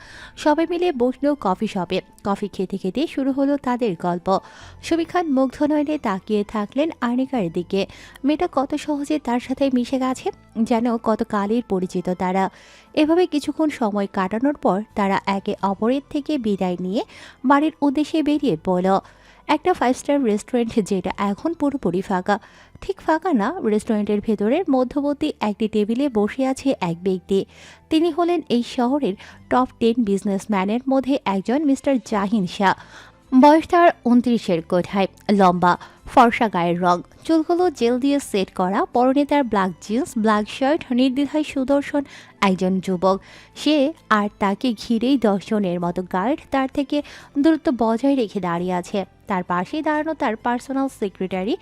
সবাই মিলে বসলো কফি শপে। কফি খেতে খেতে শুরু হলো তাদের গল্প। সুমি খান মুগ্ধ নয়নে তাকিয়ে থাকলেন আর্নিকার দিকে। মেয়েটা কত সহজে তার সাথে মিশে গেছে, যেন কত কালের পরিচিত তারা। এভাবে কিছুক্ষণ সময় কাটানোর পর তারা একে অপরের থেকে বিদায় নিয়ে বাড়ির উদ্দেশ্যে বেরিয়ে পড়ল। একটা 5 স্টার রেস্টুরেন্ট, যেটা এখন পুরোপুরি ফাঁকা। ঠিক ফাঁকা না, রেস্টুরেন্টের ভেতরের মধ্যবর্তী একটি টেবিলে বসে আছে এক ব্যক্তি। তিনি হলেন এই শহরের টপ 10 বিজনেসম্যানের মধ্যে একজন, মিস্টার জাহিন শাহ। বয়স তার 29-এর কোঠায়। লম্বা, ফর্সা গায়ের রং, চুলগুলো জেল দিয়ে সেট করা, পরনে তার ব্ল্যাক জিন্স, ব্ল্যাক শার্ট। নির্দ্বিধায় সুদর্শন একজন যুবক সে। আর তাকে ঘিরেই 10 জনের মতো গার্ড তার থেকে দূরত্ব বজায় রেখে দাঁড়িয়ে আছে। তার পাশেই দাঁড়ানো তার পার্সোনাল সেক্রেটারি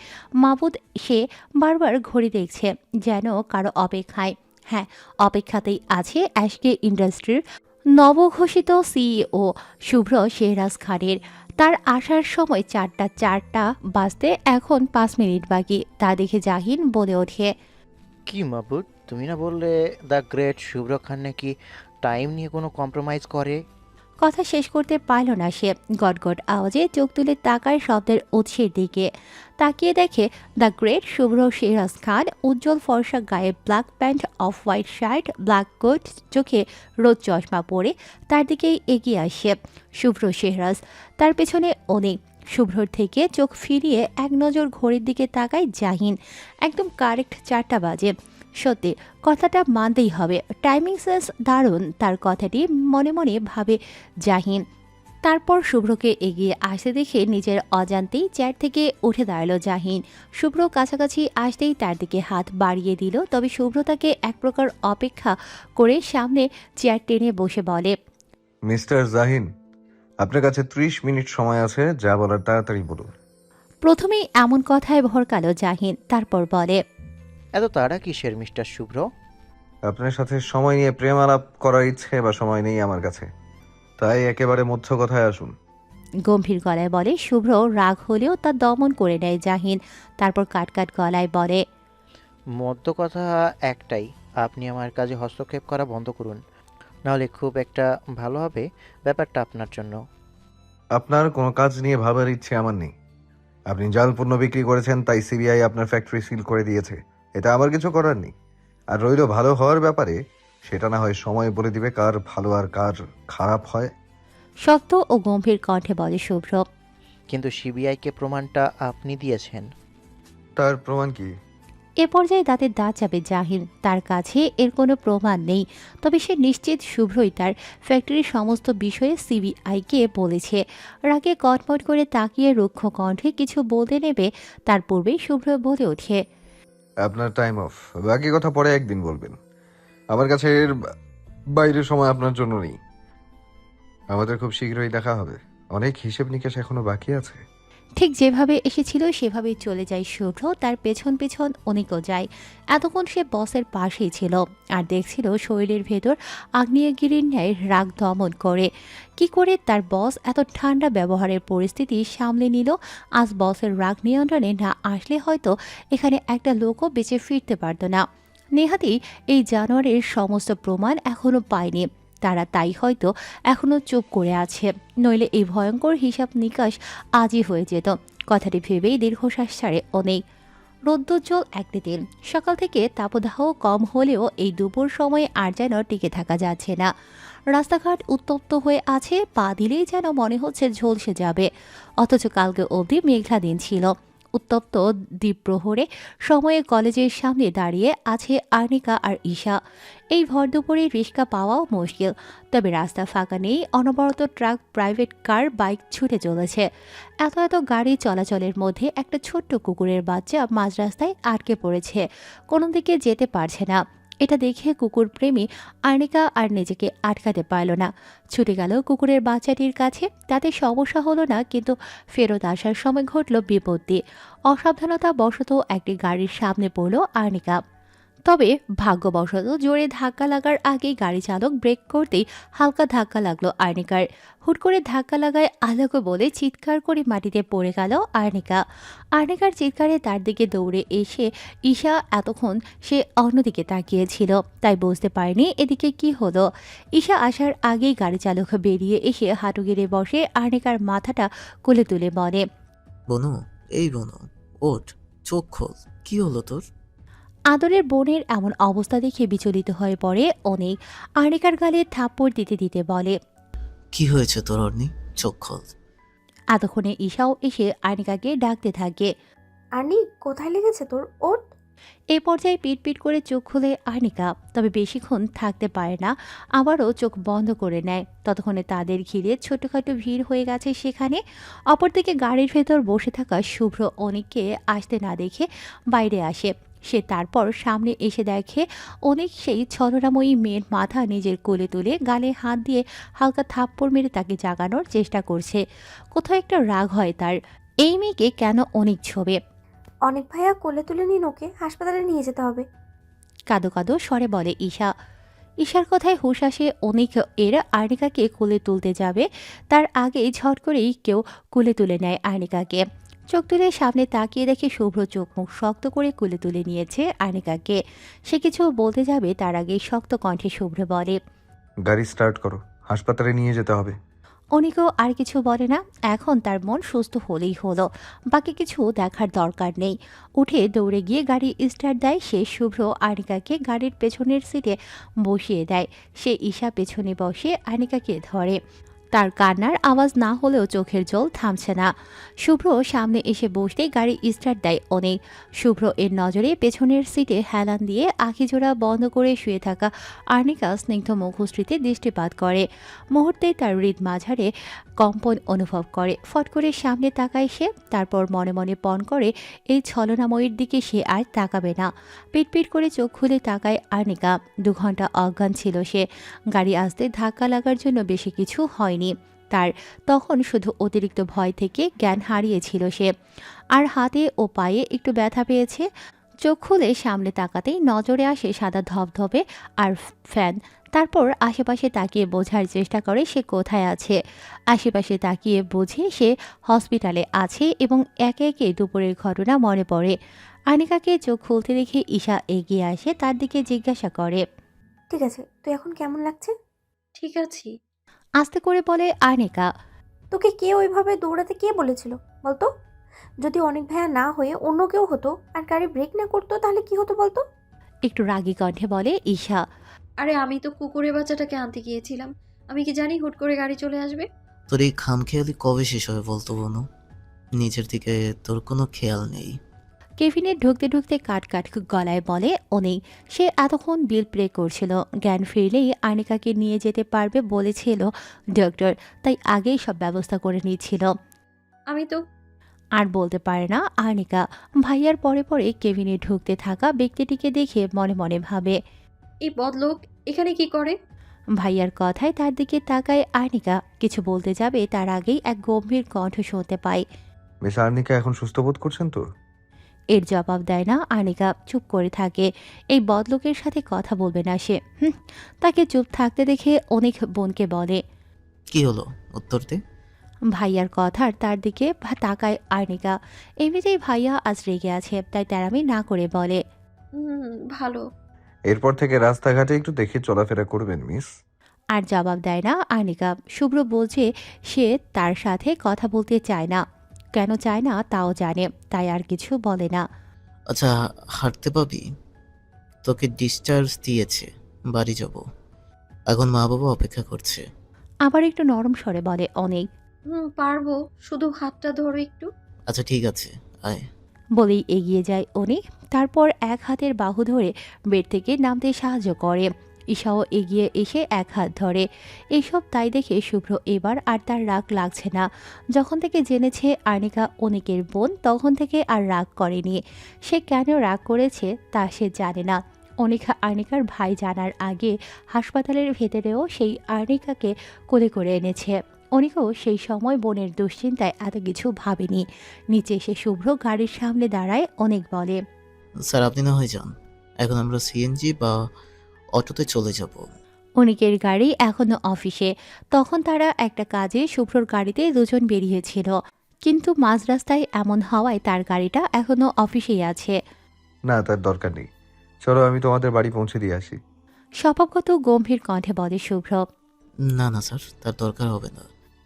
মাবুদ। সে বারবার ঘড়ি দেখছে, যেন কারো অপেক্ষায়। হ্যাঁ, অপেক্ষাতেই আছে অ্যাশকে ইন্ডাস্ট্রির নবঘোষিত সিইও শুভ্র শেহরাজ খানের। তার আসার সময় 4টা বাজতে এখন 5 মিনিট বাকি। তা দেখে জাহিন বলে ওঠে, কি মাবুদ, তুমি না বললে দ্য গ্রেট শুভ্র খান নাকি টাইম নিয়ে কোনো কম্প্রোমাইজ করে? কথা শেষ করতে পারল না সে। গটগট আওয়াজে চোখ তুলে তাকায় শব্দের উৎসের দিকে। তাকিয়ে দেখে দ্য গ্রেট শুভ্র সিরাজ খান, উজ্জ্বল ফর্সা গায়ে black pant, off white shirt, black coat, চোখে রোদ চশমা পরে তার দিকেই এগিয়ে আসে শুভ্র সিরাজ। তার পেছনে অনেক। শুভ্রর থেকে চোখ ফিরিয়ে এক নজর ঘড়ির দিকে তাকায় জাহিন। একদম কারেক্ট 4টা বাজে। সত্যি কথাটা মানতেই হবে, টাইমিং সেন্স দারুণ। তার কথাটি মনে মনে ভাবে জাহিন। তারপর শুভ্রকে এগিয়ে আসতে দেখে নিজের অজান্তেই চেয়ার থেকে উঠে দাঁড়ালো জাহিন। শুভ্র কাছাকাছি আসতেই তার দিকে হাত বাড়িয়ে দিল, তবে শুভ্র তাকে এক প্রকার অপেক্ষা করে সামনে চেয়ার টেনে বসে বলে, মিস্টার জাহিন, আপনার কাছে 30 মিনিট সময় আছে, যা বলার তাড়াতাড়ি বলুন। প্রথমেই এমন কথায় ভরকালো জাহিন, তারপর বলে, এত তাড়া কিসের মিস্টার শুভ্র? আপনার সাথে সময় নিয়ে প্রেম আলাপ করার ইচ্ছে বা সময় নেই আমার কাছে, তাই একেবারে মধ্য কথায় আসুন। গম্ভীর গলায় বলে শুভ্র। রাগ হলেও তা দমন করে নেয় জাহিন। তারপর কাটকাট গলায় বলে, মধ্য কথা একটাই, আপনি আমার কাজে হস্তক্ষেপ করা বন্ধ করুন, নাহলে খুব একটা ভালো হবে ব্যাপারটা আপনার জন্য। আপনার কোনো কাজ নিয়ে ভাবার ইচ্ছে আমার নেই। আপনি জাল পণ্য বিক্রি করেছেন, তাই সিবিআই আপনার ফ্যাক্টরি সিল করে দিয়েছে, এটা আমার কিছু করার নেই। আর রইল ভালো হওয়ার ব্যাপারে, সেটা না হয় সময় বলে দিবে কার ভালো আর কার খারাপ হয়। শক্ত ও গম্ভীর কণ্ঠে বলে শুভ্র। কিন্তু সিবিআইকে প্রমাণটা আপনি দিয়েছেন। তার প্রমাণ কি? এ পর্যায়ে দাঁতে দাঁত চাপে জাহিন। তার কাছে এর কোনো প্রমাণ নেই, তবে সে নিশ্চিত শুভ্রই তার ফ্যাক্টরির সমস্ত বিষয়ে সিবিআইকে বলেছে। রাগে কটমট করে তাকিয়ে রুক্ষ কণ্ঠে কিছু বলতে নেবে, তার পূর্বেই শুভ্র বলে ওঠে, আপনার টাইম অফ, বাকি কথা পরে একদিন বলবেন। আমার কাছে এর বাইরে সময় আপনার জন্য নেই। আমাদের খুব শীঘ্রই দেখা হবে, অনেক হিসেব নিকেশ এখনো বাকি আছে। ঠিক যেভাবে এসেছিল সেভাবেই চলে যায় শুভ্র। তার পেছন পেছন অনেকও যায়। এতক্ষণ সে বসের পাশেই ছিল আর দেখছিল শরীরের ভেতর আগ্নেয়গিরির ন্যায় রাগ দমন করে। কি করে তার বস এত ঠান্ডা ব্যবহারের পরিস্থিতি সামলে নিল। আজ বসের রাগ নিয়ন্ত্রণে না আসলে হয়তো এখানে একটা লোকও বেঁচে ফিরতে পারত না। নেহাতি এই জানোয়ারের সমস্ত প্রমাণ এখনো পায়নি, তারা তাই হয়তো এখনো চুপ করে আছে, নইলে এই ভয়ঙ্কর হিসাব নিকাশ আজই হয়ে যেত। কথাটি ভেবেই দীর্ঘশ্বাস ছাড়ে অনেক। রৌদ্রোজ্জ্বল একটি দিন, সকাল থেকে তাপদাহ কম হলেও এই দুপুর সময়ে আর যেন টিকে থাকা যাচ্ছে না। রাস্তাঘাট উত্তপ্ত হয়ে আছে, পা দিলেই যেন মনে হচ্ছে ঝলসে যাবে। অথচ কালকে অবধি মেঘলা দিন ছিল। উত্তপ্ত দ্বীপ্রহরে সময়ে কলেজের সামনে দাঁড়িয়ে আছে আর্নিকা আর ঈশা। এই ভর দুপুরে রিক্সা পাওয়াও মুশকিল, তবে রাস্তা ফাঁকা নেই। অনবরত ট্রাক, প্রাইভেট কার, বাইক ছুটে চলেছে। এত এত গাড়ি চলাচলের মধ্যে একটা ছোট্ট কুকুরের বাচ্চা মাঝ রাস্তায় আটকে পড়েছে, কোনো দিকে যেতে পারছে না। এটা দেখে কুকুর প্রেমী আর্নিকা আর নিজেকে আটকাতে পারল না, ছুটে গেল কুকুরের বাচ্চাটির কাছে। তাতে সমস্যা হলো না, কিন্তু ফেরত আসার সময় ঘটল বিপত্তি। অসাবধানতা বশত একটি গাড়ির সামনে পড়ল আর্নিকা। তবে ভাগ্যবশত জোরে ধাক্কা লাগার আগেই গাড়ি চালক ব্রেক করতেই হালকা ধাক্কা লাগলো আর্নিকার। হুট করে ধাক্কা লাগায় আলোকে বলে চিৎকার করে মাটিতে পড়ে গেল আর্নিকা। আর্নিকার চিৎকারে তার দিকে দৌড়ে এসে ঈশা, এতক্ষণ সে অন্যদিকে তাকিয়েছিল তাই বুঝতে পারেনি এদিকে কি হলো। ঈশা আসার আগেই গাড়ি চালক বেরিয়ে এসে হাঁটু গেড়ে বসে আর্নিকার মাথাটা কোলে তুলে বলে, বনু, এই বনু, ওঠ, চোখ খোল, কি হলো তোর? আদরের বোনের এমন অবস্থা দেখে বিচলিত হয়ে পড়ে অনেক। আর্নিকার গালে থাপ্পড় দিতে দিতে বলে, কি হয়েছে তোর অর্নি? চোখ খোল। এতক্ষণে ঈশাও এসে আর্নিকাকে ডাকতে থাকে। আর্নি, কোথায় লেগেছে তোর? ওঠ। এই পর্যায়ে পিট পিট করে চোখ খুলে আর্নিকা, তবে বেশিক্ষণ থাকতে পারে না, আবারও চোখ বন্ধ করে নেয়। ততক্ষণে তাদের ঘিরে ছোটখাটো ভিড় হয়ে গেছে সেখানে। অপরদিকে গাড়ির ভেতর বসে থাকা শুভ্র অনেককে আসতে না দেখে বাইরে আসে। সে তারপর সামনে এসে দেখে অনেক সেই ছলনাময়ী মেয়ের মাথা নিজের কোলে তুলে গালে হাত দিয়ে হালকা থাপ্পড় মেরে তাকে জাগানোর চেষ্টা করছে। কোথাও একটা রাগ হয় তার, এই মেয়েকে কেন অনেক ছোবে। অনেক ভাইয়া, কোলে তুলে নিন ওকে, হাসপাতালে নিয়ে যেতে হবে। কাঁদো কাঁদো স্বরে বলে ঈশা। ঈশার কথায় হুঁশ আসে অনেক। এরা আর্নিকাকে কোলে তুলতে যাবে, তার আগেই ঝট করেই কেউ কোলে তুলে নেয় আর্নিকাকে। চোখ তুলে সামনে তাকিয়ে দেখে শুভ্র চোখ মুখ শক্ত করে কোলে তুলে নিয়েছে আর্নিকাকে। সে কিছু বলতে যাবে তার আগেই শক্ত কণ্ঠে শুভ্র বলে, গাড়ি স্টার্ট করো, হাসপাতালে নিয়ে যেতে হবে। অনিকও আর কিছু বলে না। এখন তার মন সুস্থ হলেই হলো, বাকি কিছু দেখার দরকার নেই। উঠে দৌড়ে গিয়ে গাড়ি স্টার্ট দেয় সে। শুভ্র আনিকাকে গাড়ির পেছনের সিটে বসিয়ে দেয়। সে ঈশা পেছনে বসে আনিকাকে ধরে। তার কান্নার আওয়াজ না হলেও চোখের জল থামছে না। শুভ্র সামনে এসে বসতেই গাড়ি স্টার্ট দেয় অনেক। শুভ্র এর নজরে পেছনের সিটে হেলান দিয়ে আখিজোড়া বন্ধ করে শুয়ে থাকা আর্নিকা স্নিগ্ধ মুখশ্রীতে দৃষ্টিপাত করে। মুহূর্তেই তার হৃদ মাঝারে কম্পন অনুভব করে। ফট করে সামনে তাকায় সে। তারপর মনে মনে পণ করে এই ছলনাময়ীর দিকে সে আর তাকাবে না। পিটপিট করে চোখ খুলে তাকায় আর্নিকা। 2 ঘন্টা অজ্ঞান ছিল সে। গাড়ি আসতে ধাক্কা লাগার জন্য বেশি কিছু হয়নি তার। তখন শুধু অতিরিক্ত ভয় থেকে জ্ঞান হারিয়েছিল সে। আর হাতে ও পায়ে একটু ব্যথা পেয়েছে। চোখ খুলে সামনে তাকাতেই নজরে আসে সাদা ধবধবে আর ফ্যান। তারপর আশেপাশে তাকিয়ে বোঝার চেষ্টা করে সে কোথায় আছে। আশেপাশে তাকিয়ে বোঝে সে হসপিটালে আছে এবং একে একে দুপুরের ঘটনা মনে পড়ে। আনিকাকে চোখ খুলতে দেখে ঈশা এগিয়ে আসে, তার দিকে জিজ্ঞাসা করে, ঠিক আছে, তুই এখন কেমন লাগছে? ঠিক আছি। আস্তে করে বলে আনিকা। তোকে কে ওইভাবে দৌড়াতে কে বলেছিল বলতো? যদি অনেক ভাইয়া না হয়ে অন্য কেউ হতো আর গাড়ি ব্রেক না করতো তাহলে কি হতো বলতো? একটু রাগী কণ্ঠে বলে ঈশা। আরে আমি তো কুকুরের বাচ্চাটাকে আনতে গিয়েছিলাম, আমি কি জানি হুট করে গাড়ি চলে আসবে। তোর এই খামখেয়ালি কবে শেষ হবে বলতো বনু? নিজের দিকে তোর কোনো খেয়াল নেই। কেভিনের ঢুকতে ঢুকতে কাট কাট গলায় বলে অনেক। সে এতক্ষণ বিল প্রে করছিল। জ্ঞান ফিরলেই আনিকাকে নিয়ে যেতে পারবে বলেছিল ডক্টর, তাই আগেই সব ব্যবস্থা করে নিচ্ছিল। আমি তো আর বলতে পারে না আনিকা। ভাইয়ার পরে পরে কেভিনে ঢুকতে থাকা ব্যক্তিটিকে দেখে মনে মনে ভাবে, এই বদলোক এখানে কি করে? ভাইয়ার কথায় তার দিকে তাকায় আনিকা। কিছু বলতে যাবে তার আগেই এক গম্ভীর কণ্ঠ শুনতে পায়। মিস আর্নিকা এখন সুস্থ বোধ করছেন তো? এর জবাব দেয় না আনিকা, চুপ করে থাকে। এই বদলোকের সাথে কথা বলবে না সে। তাকে চুপ থাকতে দেখে অনেক বোনকে বলে, কি হলো, উত্তর দে। ভাইয়ার কথার তার দিকে তাকায় আর্নিকা। এমনিতেই ভাইয়া আজ রেগে আছে, তাই তেরামি না করে বলে, ভালো। এরপর থেকে রাস্তাঘাটে একটু দেখে চলাফেরা করবেন মিস। আর জবাব দেয় না আর্নিকা। শুভ্র বলছে সে তার সাথে কথা বলতে চায় না। কেন চায় না তাও জানে, তাই আর কিছু বলে না। আচ্ছা, হাঁটতে পাবি? তোকে ডিসচার্জ দিয়েছে, বাড়ি যাব। এখন মা বাবা অপেক্ষা করছে। আবার একটু নরম স্বরে বলে অনেক। পারবো, শুধু হাতটা ধরো একটু। আচ্ছা ঠিক আছে, আয়। বলেই এগিয়ে যায় অনেক। তারপর এক হাতের বাহু ধরে বেড থেকে নামতে সাহায্য করে। ঈশাও এগিয়ে এসে এক হাত ধরে। এসব তাই দেখে শুভ্র এবার আর তার রাগ লাগছে না। যখন থেকে জেনেছে আর্নিকা অনেকের বোন, তখন থেকে আর রাগ করেনি। সে কেন রাগ করেছে তা সে জানে না। অনিকা আর্নিকার ভাই জানার আগে হাসপাতালের ভেতরেও সেই আর্নিকাকে কোলে করে এনেছে। অনিকাও সেই সময় বোনের দুশ্চিন্তায় এত কিছু ভাবেনি। নিচে এসে শুভ্র গাড়ির সামনে দাঁড়ায়। অনেক বলে, স্যার আপনি না হয়ে যান, এখন আমরা সিএনজি বা অটোতে চলে যাব। অনিকের গাড়ি এখনো অফিসে। তখন তারা একটা কাজে শুভ্রর গাড়িতে দুজন বেরিয়েছিল, কিন্তু মাঝ রাস্তায় এমন হওয়ায় তার গাড়িটা এখনো অফিসেই আছে। না, তার দরকার নেই, চলো আমি তোমাদের বাড়ি পৌঁছে দিয়ে আসি। স্বভাবগত গম্ভীর কণ্ঠে বলে শুভ্র। না না স্যার, তার দরকার হবে না।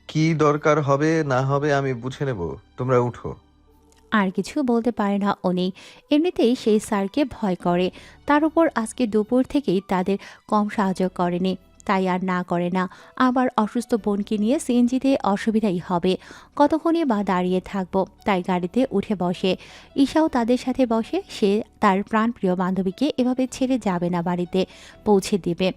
কি দরকার হবে না হবে আমি বুঝে নেব, তোমরা উঠো। আর কিছু বলতে পারে না অনেক। এমনিতেই সেই স্যারকে ভয় করে। তার উপর আজকে দুপুর থেকেই তাদের কম সাহায্য করেনি, তাই আর না করে না। আবার অসুস্থ বোনকে নিয়ে সিএনজিতে অসুবিধাই হবে। কতক্ষণই বা দাঁড়িয়ে থাকবো, তাই গাড়িতে উঠে বসে। ঈশাও তাদের সাথে বসে। সে তার প্রাণপ্রিয় বান্ধবীকে এভাবে ছেড়ে যাবে না, বাড়িতে পৌঁছে দিবে।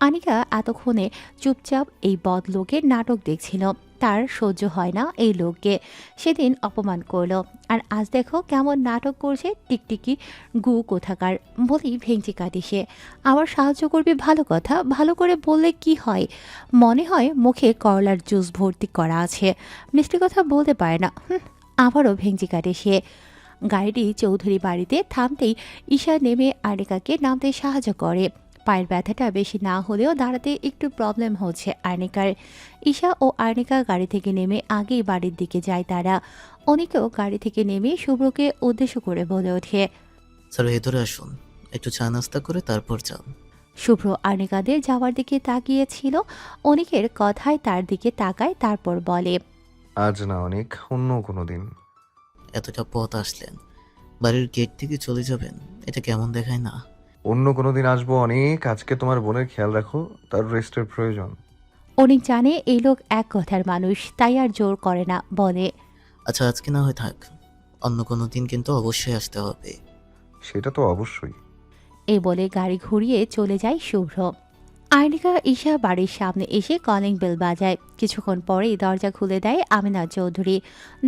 আনিকা এতক্ষণে চুপচাপ এই বদলোকের নাটক দেখছিল। তার সহ্য হয় না এই লোককে। সেদিন অপমান করলো, আর আজ দেখো কেমন নাটক করছে। টিকটিকি গু কোথাকার বলেই ভেঙচি কাটি সে। আবার সাহায্য করবে ভালো কথা, ভালো করে বললে কি হয়? মনে হয় মুখে করলার জুস ভর্তি করা আছে, মিষ্টি কথা বলতে পারে না। আবারও ভেঙচি কাটে সে। গাড়িটি চৌধুরী বাড়িতে থামতেই ঈশা নেমে আর্নিকাকে নামতে সাহায্য করে। পায়ের ব্যথাটা বেশি না হলেও দাঁড়াতে একটু প্রবলেম হচ্ছে আর্নিকার। ঈশা ও আর্নিকা গাড়ি থেকে নেমে আগেই বাড়ির দিকে যায় তারা। অনেকেও গাড়ি থেকে নেমে শুভ্রকে উদ্দেশ্য করে বলে ওঠে, স্যার ভেতরে আসুন, একটু চা নাস্তা করে তারপর যান। শুভ্র আর্নিকাদের যাওয়ার দিকে তাকিয়েছিল। অনেকের কথায় তার দিকে তাকায়, তারপর বলে, আজ না, অনেক অন্য কোনো দিন। এতটা পথ আসলেন, বাড়ির গেট থেকে চলে যাবেন, এটা কেমন দেখায় না? অন্য কোনো দিন আসবো অনেক। আজকে তোমার বোনের খেয়াল রাখো, তার রেস্টের প্রয়োজন। অনেক জানে এই লোক এক কথার মানুষ, তাই আর জোর করে না, বলে, আচ্ছা আজকে না হয় থাক, অন্য কোনো দিন কিন্তু অবশ্যই আসতে হবে। সেটা তো অবশ্যই। এই বলে গাড়ি ঘুরিয়ে চলে যায় শুভ্র। আর্নিকা ঈশা বাড়ির সামনে এসে কলিং বেল বাজায়। কিছুক্ষণ পরেই দরজা খুলে দেয় আমিনা চৌধুরী।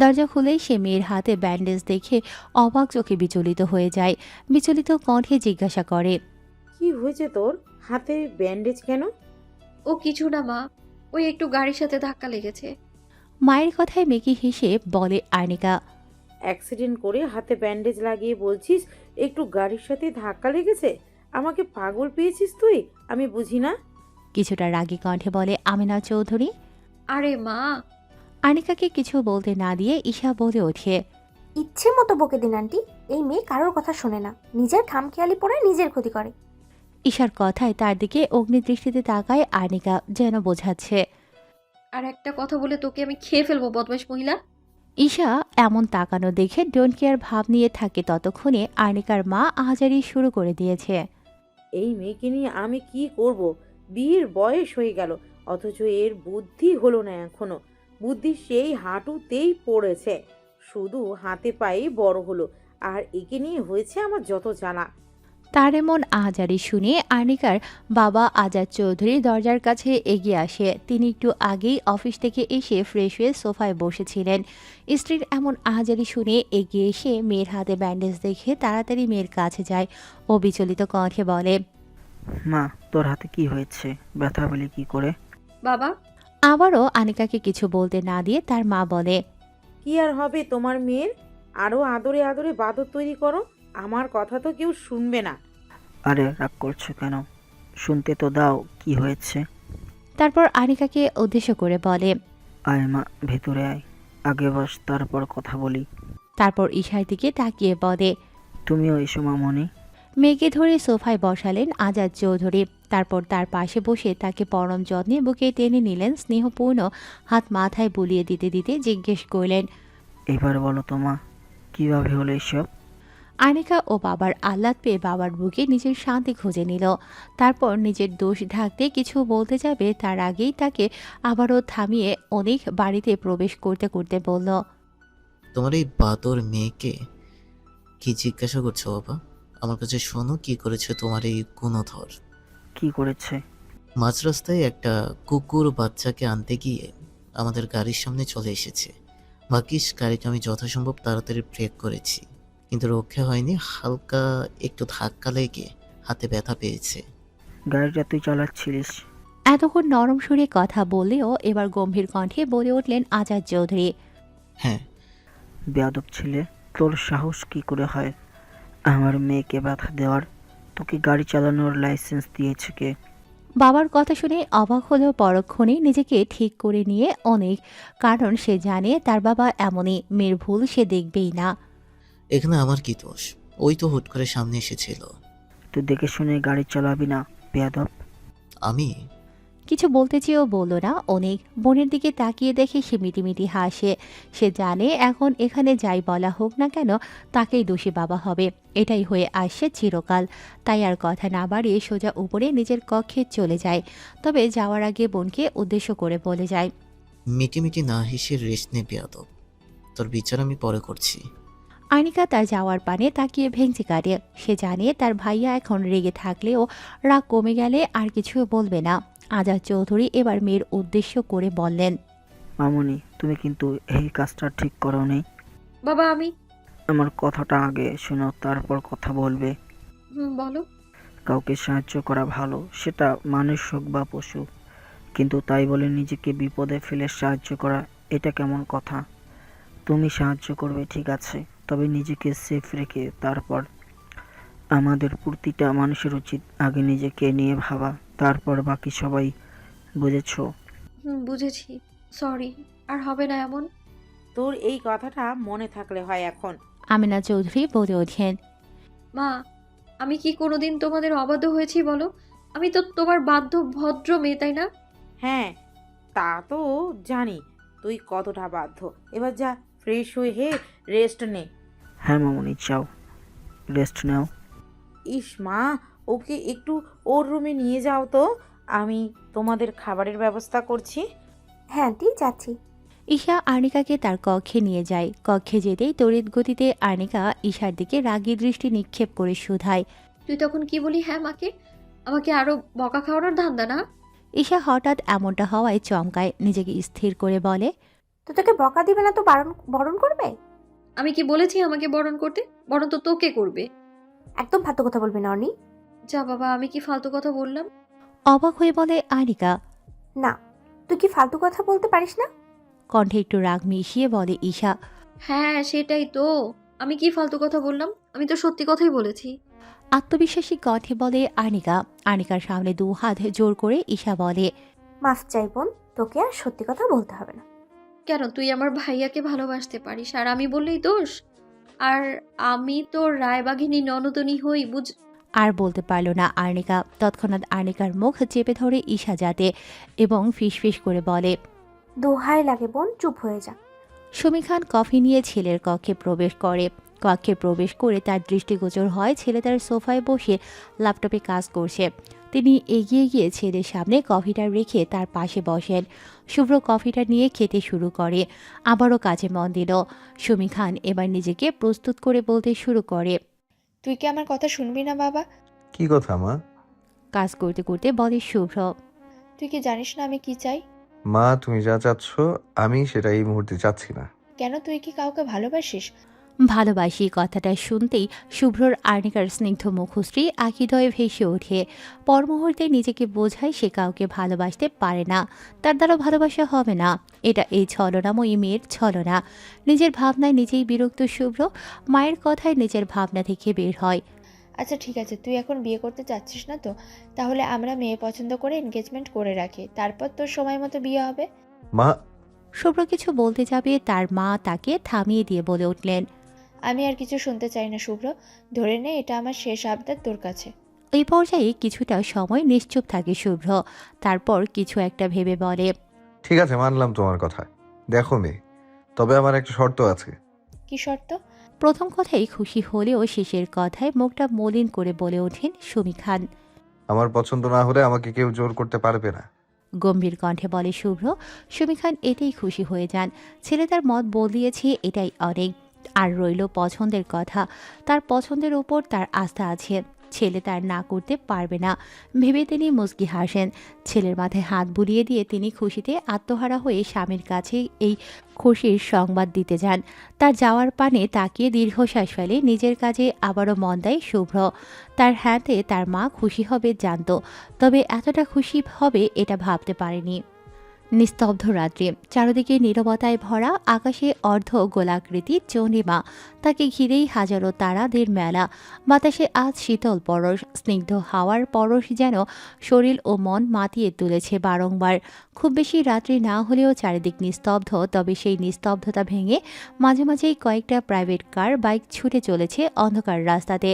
দরজা খুলেই সে মেয়ের হাতে ব্যান্ডেজ দেখে অবাক চোখে বিচলিত হয়ে যায়। বিচলিত কণ্ঠে জিজ্ঞাসা করে, কি হয়েছে তোর হাতে ব্যান্ডেজ কেন? ও কিছু না মা, ওই একটু গাড়ির সাথে ধাক্কা লেগেছে। মায়ের কথায় মেকি হেসে বলে আর্নিকা, অ্যাক্সিডেন্ট করে হাতে ব্যান্ডেজ লাগিয়ে বলছিস একটু গাড়ির সাথে ধাক্কা লেগেছে? আমাকে পাগল পেয়েছিস তুই? আমি বুঝি না। কিছুটা রাগী কণ্ঠে বলে আমিনা চৌধুরী। আরে মা, আর্নিকাকে কিছু বলতে না দিয়ে ঈশা বলে ওঠে, ইচ্ছে মতো বকে দিন আন্টি, এই মেয়ে কারোর কথা শোনে না, নিজের খামখেয়ালি পড়ে নিজের ক্ষতি করে। ঈশার কথায় তার দিকে অগ্নিদৃষ্টিতে তাকায় আর্নিকা, যেন বোঝাচ্ছে। আর একটা কথা বলে তোকে আমি খেয়ে ফেলবো বদমাইশ মহিলা। ঈশা এমন তাকানো দেখে ডোন্ট কেয়ার ভাব নিয়ে থাকে। ততক্ষণে আর্নিকার মা আহাজারি শুরু করে দিয়েছে। এই মেয়েকে নিয়ে আমি কি করব? বিয়ের বয়স হয়ে গেল, অথচ এর বুদ্ধি হলো না এখনো। বুদ্ধি সেই হাঁটুতেই পড়েছে, শুধু হাতে পায়ে বড় হলো। আর একে নিয়ে হয়েছে আমার যত জানা। তার এমন আহাজারি শুনে আর্নিকার বাবা আজাদ চৌধুরী দরজার কাছে এগিয়ে আসে। তিনি একটু আগেই অফিস থেকে এসে ফ্রেশ হয়ে সোফায় বসেছিলেন। স্ত্রীর এমন আহাজারি শুনে এগিয়ে এসে মেয়ের হাতে ব্যান্ডেজ দেখে তাড়াতাড়ি মেয়ের কাছে যায় ও বিচলিত কণ্ঠে বলে, মা, তোর হাতে কি হয়েছে? ব্যথা পেলে কি করে? বাবা, আবারও আনিকাকে কিছু বলতে না দিয়ে তার মা বলে, কি আর হবে তোমার মেয়ের? আরো আদরে আদরে বাদর তৈরি করো, আমার কথা তো কেউ শুনবে না। আরে রাগ করছো কেন? শুনতে তো দাও কি হয়েছে। তারপর আনিকাকে উদ্দেশ্য করে বলে, আয় মা, ভেতরে আয়, আগে বস, তারপর কথা বলি। তারপর ঈশার দিকে তাকিয়ে বলে, তুমিও এসো মামনি। মেয়েকে ধরে সোফায় বসালেন আজাদ চৌধুরী। তারপর তার পাশে বসে তাকে পরম যত্নে বুকে টেনে নিলেন। স্নেহপূর্ণ হাত মাথায় বুলিয়ে দিতে দিতে জিজ্ঞেস করলেন, এবার বলো তো মা, কিভাবে হলো এসব? আনিকা ও বাবার আহ্লাদ পেয়ে বাবার বুকে নিজের শান্তি খুঁজে নিল। তারপর নিজের দোষ ঢাকতে কিছু বলতে যাবে তার আগেই তাকে আবারও থামিয়ে অনেক বাড়িতে প্রবেশ করতে করতে বলল, তোমার এই বাদর মেয়েকে কি জিজ্ঞাসা করছো বাবা? আমার কাছে শোনো, কি করেছে তোমার এই গুণধর? কি করেছে? মাঝ রাস্তায় একটা কুকুর বাচ্চাকে আনতে গিয়ে আমাদের গাড়ির সামনে চলে এসেছে। ভাগ্যিস গাড়িটা আমি যথাসম্ভব তাড়াতাড়ি ব্রেক করেছি, কিন্তু রক্ষা হয়নি, হালকা একটু ধাক্কা লেগে হাতে ব্যথা পেয়েছে। গাড়িটা তুই চালাচ্ছিলিস? এতক্ষণ নরম সুরে কথা বললেও এবার গম্ভীর কণ্ঠে বলে উঠলেন আজাদ চৌধুরী, হ্যাঁ। বেয়াদব ছেলে, তোর সাহস কি করে হয় আমার মেয়েকে ব্যথা দেওয়ার? তোকে গাড়ি চালানোর লাইসেন্স দিয়েছে কে? বাবার কথা শুনে অবাক হলেও পরক্ষণে নিজেকে ঠিক করে নিয়ে অনেক, কারণ সে জানে তার বাবা এমনই, মেয়ের ভুল সে দেখবেই না। এখানে আমার কি দোষ? ওই তো হুট করে সামনে এসেছিল। তুই দেখে শুনে গাড়ি চালাবি না, বেয়াদব। আমি কিছু বলতে চেয়েও বলল না অনেক। বোনের দিকে তাকিয়ে দেখে সে মিটিমিটি হাসে। সে জানে এখন এখানে যাই বলা হোক না কেন তাকেই দোষী বাবা হবে, এটাই হয়ে আসছে চিরকাল। তাই আর কথা না বাড়িয়ে সোজা উপরে নিজের কক্ষে চলে যায়। তবে যাওয়ার আগে বোনকে উদ্দেশ্য করে বলে যায়, মিটিমিটি না হেসে রেস্ট নে বেয়াদব, তোর বিচার আমি পরে করছি। আনিকা তার যাওয়ার পানে তাকিয়ে ভেঙচি কাটে। সে জানে তার ভাইয়া এখন রেগে থাকলেও রাগ কমে গেলে আর কিছু বলবে না। আজাদ চৌধুরী এবার মেয়ের উদ্দেশ্য করে বললেন, মামনি, তুমি কিন্তু এই কাজটা ঠিক করোনি। বাবা আমি। আমার কথাটা আগে শোনো, তারপর কথা বলবে। বলো। কাউকে সাহায্য করা ভালো, সেটা মানুষ হোক বা পশু, কিন্তু তাই বলে নিজেকে বিপদে ফেলে সাহায্য করা, এটা কেমন কথা? তুমি সাহায্য করবে ঠিক আছে, তবে নিজেকে সেফ রেখে। তারপর আমাদের প্রতিটা মানুষের উচিত আগে নিজেকে নিয়ে ভাবা, তারপর বাকি সবাই। বুঝেছো? বুঝেছি, সরি, আর হবে না এমন। তোর এই কথাটা মনে থাকলে হয় এখন। আমিনা চৌধুরী বলে ওঠেন, মা, আমি কি কোনোদিন তোমাদের অবাধ্য হয়েছি বলো? আমি তো তোমার বাধ্য ভদ্র মেয়ে, তাই না? হ্যাঁ, তা তো জানি তুই কতটা বাধ্য। এবার যা, ফ্রেশ হয়ে রেস্ট নে। হ্যাঁ মামুনি, যাও রেস্ট নাও। ইস মা, ওকে একটু ওর রুমে নিয়ে যাও তো, আমি তোমাদের খাবারের ব্যবস্থা করছি। হ্যাঁ আন্টি, যাচ্ছি। ঈশা আর্নিকাকে তার কক্ষে নিয়ে যায়। কক্ষে যেতেই তড়িৎ গতিতে আর্নিকা ঈশার দিকে রাগী দৃষ্টি নিক্ষেপ করে শুধায়। তুই তখন কি বলি হ্যাঁ মাকে? আমাকে আরো বকা খাওয়ানোর ধান্দা না? ঈশা হঠাৎ এমনটা হওয়ায় চমকায়, নিজেকে স্থির করে বলে। তো তোকে বকা দিবে না তো বরণ করবে? আমি কি বলেছি আমাকে বরণ করতে? বরণ তো তোকে করবে। একদম ফালতু কথা বলবি না অর্নি। যা বাবা, আমি কি ফালতু কথা বললাম? অবাক হয়ে বলে আর্নিকা। না, তুই কি ফালতু কথা বলতে পারিস না? কণ্ঠে একটু রাগ মিশিয়ে বলে ঈশা। হ্যাঁ সেটাই তো, আমি কি ফালতু কথা বললাম? আমি তো সত্যি কথাই বলেছি। আত্মবিশ্বাসী কণ্ঠে বলে আর্নিকা। আর্নিকার সামনে 2 হাত জোর করে ঈশা বলে। মাফ চাই বোন, তোকে আর সত্যি কথা বলতে হবে না। কেন, তুই আমার ভাইয়াকে ভালোবাসতে পারিস আর আমি বললেই দোষ? আর আমি তো রায়বাঘিনী ননদনী হই বুঝ। আর বলতে পারল না আর্নিকা। তৎক্ষণাৎ আর্নিকার মুখ চেপে ধরে ঈশা যাতে এবং ফিসফিস করে বলে। দোহাই লাগে বোন, চুপ হয়ে যা। সুমি খান কফি নিয়ে ছেলের কক্ষে প্রবেশ করে। কক্ষে প্রবেশ করে তার দৃষ্টিগোচর হয় ছেলে তার সোফায় বসে ল্যাপটপে কাজ করছে। তিনি এগিয়ে গিয়ে ছেলের সামনে কফিটা রেখে তার পাশে বসেন। শুভ্র কফিটা নিয়ে খেতে শুরু করে, আবারও কাজে মন দিল। সুমি খান এবার নিজেকে প্রস্তুত করে বলতে শুরু করে। তুই কি আমার কথা শুনবি না বাবা? কি কথা মা? কাজ করতে করতে বলে শুভ্র। তুই কি জানিস না আমি কি চাই? মা, তুমি যা চাচ্ছ আমি সেটা এই মুহূর্তে চাচ্ছি না। কেন, তুই কি কাউকে ভালোবাসিস? ভালোবাসি কথাটা শুনতেই শুভ্রর আর্নিকার স্নিগ্ধ মুখশ্রী আখিদয়ে ভেসে ওঠে। পর মুহূর্তে নিজেকে বোঝায় সে কাউকে ভালোবাসতে পারে না, তার দ্বারা ভালোবাসা হবে না। এটা এই ছলনাময়ী মেয়ের ছলনা। নিজের ভাবনায় নিজেই বিরক্ত শুভ্র মায়ের কথায় নিজের ভাবনা থেকে বের হয়। আচ্ছা ঠিক আছে, তুই এখন বিয়ে করতে চাচ্ছিস না তো? তাহলে আমরা মেয়ে পছন্দ করে এনগেজমেন্ট করে রাখি, তারপর তোর সময় মতো বিয়ে হবে। মা। শুভ্র কিছু বলতে যাবে তার মা তাকে থামিয়ে দিয়ে বলে উঠলেন। আমি আর কিছু শুনতে চাই না শুভ্র, ধরে নে এটা আমার শেষ আবদার তোর কাছে। এই পর্যায়ে কিছুটা সময় নিশ্চুপ থাকে শুভ্র, তারপর কিছু একটা ভেবে বলে। ঠিক আছে, মানলাম তোমার কথা। দেখো মেয়ে, তবে আমার একটা শর্ত আছে। কি শর্ত? প্রথম কথাই খুশি হলেও শেষের কথায় মুখটা মলিন করে বলে ওঠেন সুমি খান। আমার পছন্দ না হলে আমাকে কেউ জোর করতে পারবে না। গম্ভীর কণ্ঠে বলে শুভ্র। সুমি খান এতেই খুশি হয়ে যান। ছেলে তার মত বদলিয়েছে, এটাই অনেক। আর রইল পছন্দের কথা, তার পছন্দের উপর তার আস্থা আছে। ছেলে তার না করতে পারবে না ভেবে তিনি মুচকি হাসেন। ছেলের মাথায় হাত বুলিয়ে দিয়ে তিনি খুশিতে আত্মহারা হয়ে স্বামীর কাছে এই খুশির সংবাদ দিতে যান। তার যাওয়ার পানে তাকিয়ে দীর্ঘশ্বাস ফেলে নিজের কাজে আবারও মন দেয় শুভ্র। তার হাতে তার মা খুশি হবে জানত, তবে এতটা খুশি হবে এটা ভাবতে পারেনি। নিস্তব্ধ রাত্রি, চারদিকে নীরবতায় ভরা, আকাশে অর্ধ গোলাকৃতি চন্দ্রিমা, তাকে ঘিরেই হাজারো তারাদের মেলা। বাতাসে আজ শীতল পরশ, স্নিগ্ধ হাওয়ার পরশ যেন শরীর ও মন মাতিয়ে তুলেছে বারংবার। খুব বেশি রাত্রি না হলেও চারিদিক নিস্তব্ধ, তবে সেই নিস্তব্ধতা ভেঙে মাঝে মাঝেই কয়েকটা প্রাইভেট কার বাইক ছুটে চলেছে অন্ধকার রাস্তাতে।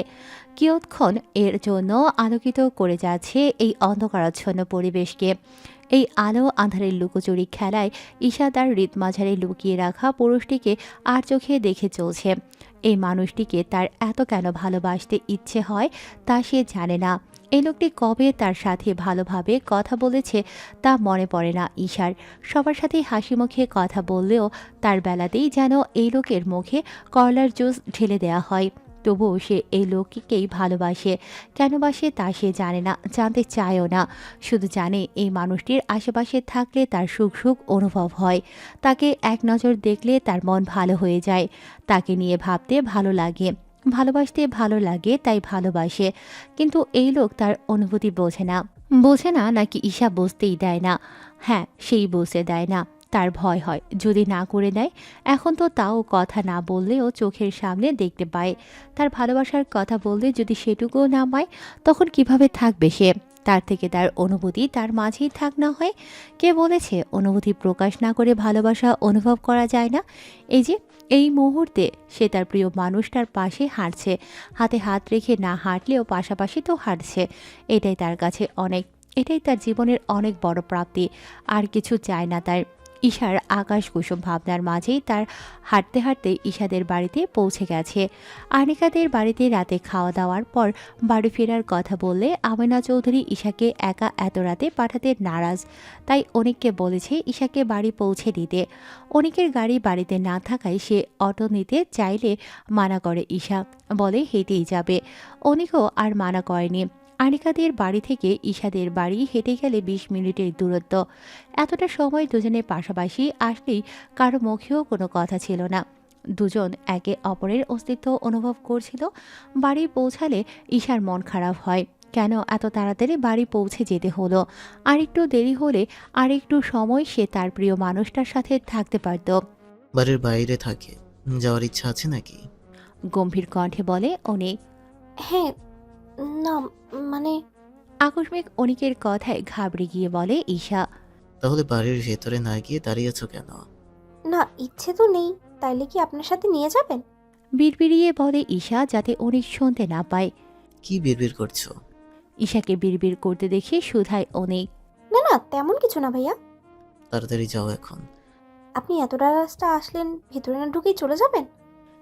কিয়ৎক্ষণ এর জন্য আলোকিত করে যাচ্ছে এই অন্ধকারাচ্ছন্ন পরিবেশকে। এই আলো আঁধারের লুকোচুরি খেলায় ঈশা তার হৃদমাঝারে লুকিয়ে রাখা পুরুষটিকে আর চোখে দেখে চলছে। এই মানুষটিকে তার এত কেন ভালোবাসতে ইচ্ছে হয় তা সে জানে না। এই লোকটি কবে তার সাথে ভালোভাবে কথা বলেছে তা মনে পড়ে না ঈশার। সবার সাথে হাসি মুখে কথা বললেও তার বেলাতেই যেন এই লোকের মুখে করলার জুস ঢেলে দেওয়া হয়। তবুও সে এই লোককেই ভালোবাসে। কেন বাসে তা সে জানে না, জানতে চায়ও না। শুধু জানে এই মানুষটির আশেপাশে থাকলে তার সুখ সুখ অনুভব হয়। তাকে এক নজর দেখলে তার মন ভালো হয়ে যায়। তাকে নিয়ে ভাবতে ভালো লাগে, ভালোবাসতে ভালো লাগে, তাই ভালোবাসে। কিন্তু এই লোক তার অনুভূতি বোঝে না নাকি ঈশা বুঝতেই দেয় না? হ্যাঁ, সেই বুঝতে দেয় না। তার ভয় হয় যদি না করে দেয়। এখন তো তাও কথা না বললেও চোখের সামনে দেখতে পায়। তার ভালোবাসার কথা বললে যদি সেটুকুও না পায়, তখন কিভাবে থাকবে সে? তার থেকে তার অনুভূতি তার মাঝেই থাক না হয়। কে বলেছে অনুভূতি প্রকাশ না করে ভালোবাসা অনুভব করা যায় না? এই যে এই মুহূর্তে সে তার প্রিয় মানুষটার পাশে হাঁটছে, হাতে হাত রেখে না হাঁটলেও পাশাপাশি তো হাঁটছে। এটাই তার কাছে অনেক, এটাই তার জীবনের অনেক বড় প্রাপ্তি। আর কিছু চায় না তার। ঈশার আকাশ কুসুম ভাবনার মাঝেই তার হাঁটতে হাঁটতে ঈশাদের বাড়িতে পৌঁছে গেছে। আনিকাদের বাড়িতে রাতে খাওয়া দাওয়ার পর বাড়ি ফেরার কথা বললে আমেনা চৌধুরী ঈশাকে একা এত রাতে পাঠাতে নারাজ, তাই অনিককে বলেছে ঈশাকে বাড়ি পৌঁছে দিতে। অনিকের গাড়ি বাড়িতে না থাকায় সে অটো নিতে চাইলে মানা করে ঈশা, বলে হেঁটেই যাবে। অনিকও আর মানা করেনি। আনিকাদের বাড়ি থেকে ঈশাদের বাড়ি হেঁটে গেলে 20 মিনিটের দূরত্ব। এতটা সময় দুজনে পাশাপাশি আসলেই কারো মুখেও কোনো কথা ছিল না। দুজন একে অপরের অস্তিত্ব অনুভব করছিল। বাড়ি পৌঁছালে ঈশার মন খারাপ হয়, কেন এত তাড়াতাড়ি বাড়ি পৌঁছে যেতে হলো। আর একটু দেরি হলে আর একটু সময় সে তার প্রিয় মানুষটার সাথে থাকতে পারত। বাড়ির বাইরে থাকে, যাওয়ার ইচ্ছা আছে নাকি? গম্ভীর কণ্ঠে বলে অনিক। হ্যাঁ, না মানে আকস্মিক অনিকের কথায় ঘাবড়ে গিয়ে বলে ঈশা। তাহলে বাড়ির ভেতরে না গিয়ে দাঁড়িয়ে আছো কেন? না, ইচ্ছে তো নেই। তাইলে কি আপনার সাথে নিয়ে যাবেন? বিড়বিড়িয়ে বলে ঈশা, যাতে অনিক শুনতে না পায়। কি বিড়বিড় করছো? ঈশাকে বিড়বিড় করতে দেখে শুধায় অনিক। না না, তেমন কিছু না ভাইয়া। তাড়াতাড়ি যাও এখন। আপনি এতটা রাস্তা আসলেন, ভেতরে না ঢুকেই চলে যাবেন?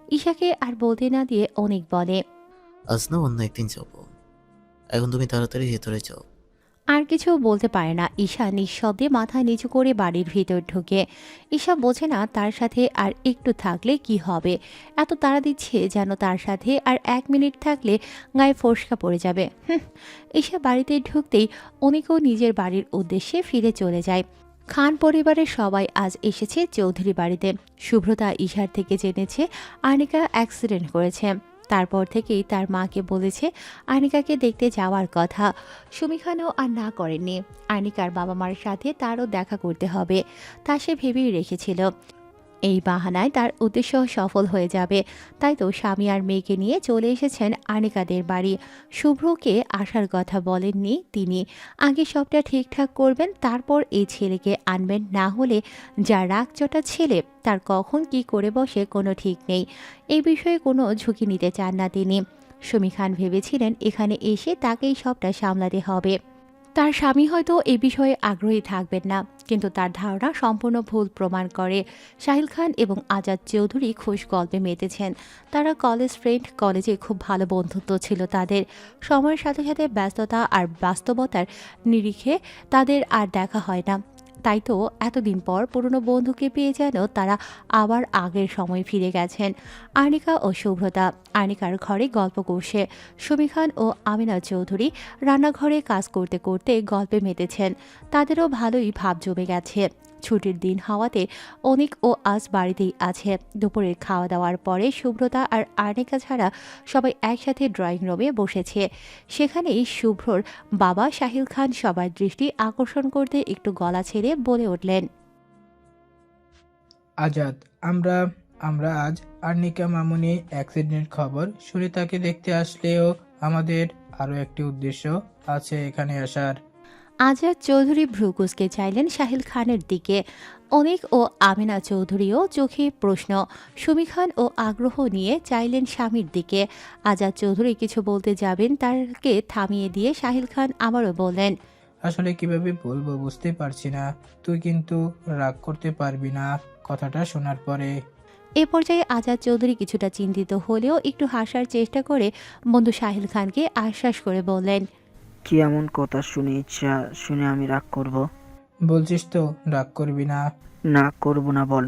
ঈশাকে আর বলতে না দিয়ে অনিক বলে। আজ না অন্য একদিন যাবো, এখন তুমি তাড়াতাড়ি ভেতরে যাও। আর কিছু বলতে পারে না। ঈশা নিঃশব্দে মাথা নিচু করে বাড়ির ভিতর ঢুকে। ঈশা বোঝে না তার সাথে আর একটু থাকলে কি হবে। এত তাড়া দিচ্ছে যেন তার সাথে আর 1 মিনিট থাকলে গায়ে ফোসকা পড়ে যাবে। ঈশা বাড়িতে ঢুকতেই অনিকও নিজের বাড়ির উদ্দেশ্যে ফিরে চলে যায়। খান পরিবারের সবাই আজ এসেছে চৌধুরী বাড়িতে। শুভ্রতা ঈশার থেকে জেনেছে আনিকা অ্যাক্সিডেন্ট করেছে। তারপর থেকেই তার মাকে বলেছে আনিকাকে দেখতে যাওয়ার কথা। সুমি খানও আর না করেননি। আনিকার বাবা মার সাথে তারও দেখা করতে হবে, তা সে ভেবেই রেখেছিল। এই বাহানায় তার উদ্দেশ্য সফল হয়ে যাবে। তাই তো স্বামী আর মেয়েকে নিয়ে চলে এসেছেন আনিকাদের বাড়ি। শুভ্রকে আসার কথা বলেননি তিনি। আগে সবটা ঠিকঠাক করবেন, তারপর এই ছেলেকে আনবেন। না হলে যা রাগচটা ছেলে, তার কখন কি করে বসে কোনো ঠিক নেই। এই বিষয়ে কোনো ঝুঁকি নিতে চান না তিনি। সুমি খান ভেবেছিলেন এখানে এসে তাকেই সবটা সামলাতে হবে। তার স্বামী হয়তো এ বিষয়ে আগ্রহী থাকবেন না, কিন্তু তার ধারণা সম্পূর্ণ ভুল প্রমাণ করে। সাহিল খান এবং আজাদ চৌধুরী খুশ গল্পে মেতেছেন। তারা কলেজ ফ্রেন্ড, কলেজে খুব ভালো বন্ধুত্ব ছিল তাদের। সময়ের সাথে সাথে ব্যস্ততা আর বাস্তবতার নিরিখে তাদের আর দেখা হয় না। তাই তো এতদিন পর পুরনো বন্ধুকে পেয়ে যেন তারা আবার আগের সময় ফিরে গেছেন। আনিকা ও শুভ্রতা আনিকার ঘরে গল্প করছে। সুমি খান ও আমিনা চৌধুরী রান্নাঘরে কাজ করতে করতে গল্পে মেতেছেন। তাদেরও ভালোই ভাব জমে গেছে। ছুটির দিন হওয়াতে অনিক ও আজ বাড়িতেই আছে। দুপুরের খাওয়া দাওয়ার পরে শুভ্রতা আর আনিকা ছাড়া সবাই একসাথে ড্রয়িং রুমে বসেছে। সেখানেই শুভ্রর বাবা সাহিল খান সবার দৃষ্টি আকর্ষণ করতে একটু গলা ছেড়ে বলে উঠলেন। আজাদ, আমরা আমরা আজ আর্নিকা মামুনি অ্যাক্সিডেন্ট খবর শুনে তাকে দেখতে আসলেও আমাদের আরও একটি উদ্দেশ্য আছে এখানে আসার। আজাদ চৌধুরী ভ্রুকুসকে চাইলেন সাহিল খানের দিকে। অনিক ও আমিনা চৌধুরীও চোখে প্রশ্ন। সুমি খান ও আগ্রহ নিয়ে চাইলেন স্বামীর দিকে। আজাদ চৌধুরী কিছু বলতে যাবেন, তাকে থামিয়ে দিয়ে সাহিল খান আবারও বললেন। আসলে কিভাবে বলবো বুঝতে পারছি না। তুই কিন্তু রাগ করতে পারবি না কথাটা শোনার পরে। এ পর্যায়ে আজাদ চৌধুরী কিছুটা চিন্তিত হলেও একটু হাসার চেষ্টা করে বন্ধু সাহিল খানকে আশ্বাস করে বললেন। কি এমন কথা শুনে আমি রাগ করব? বলছিস তো রাগ করবি না? না, করব না, বল।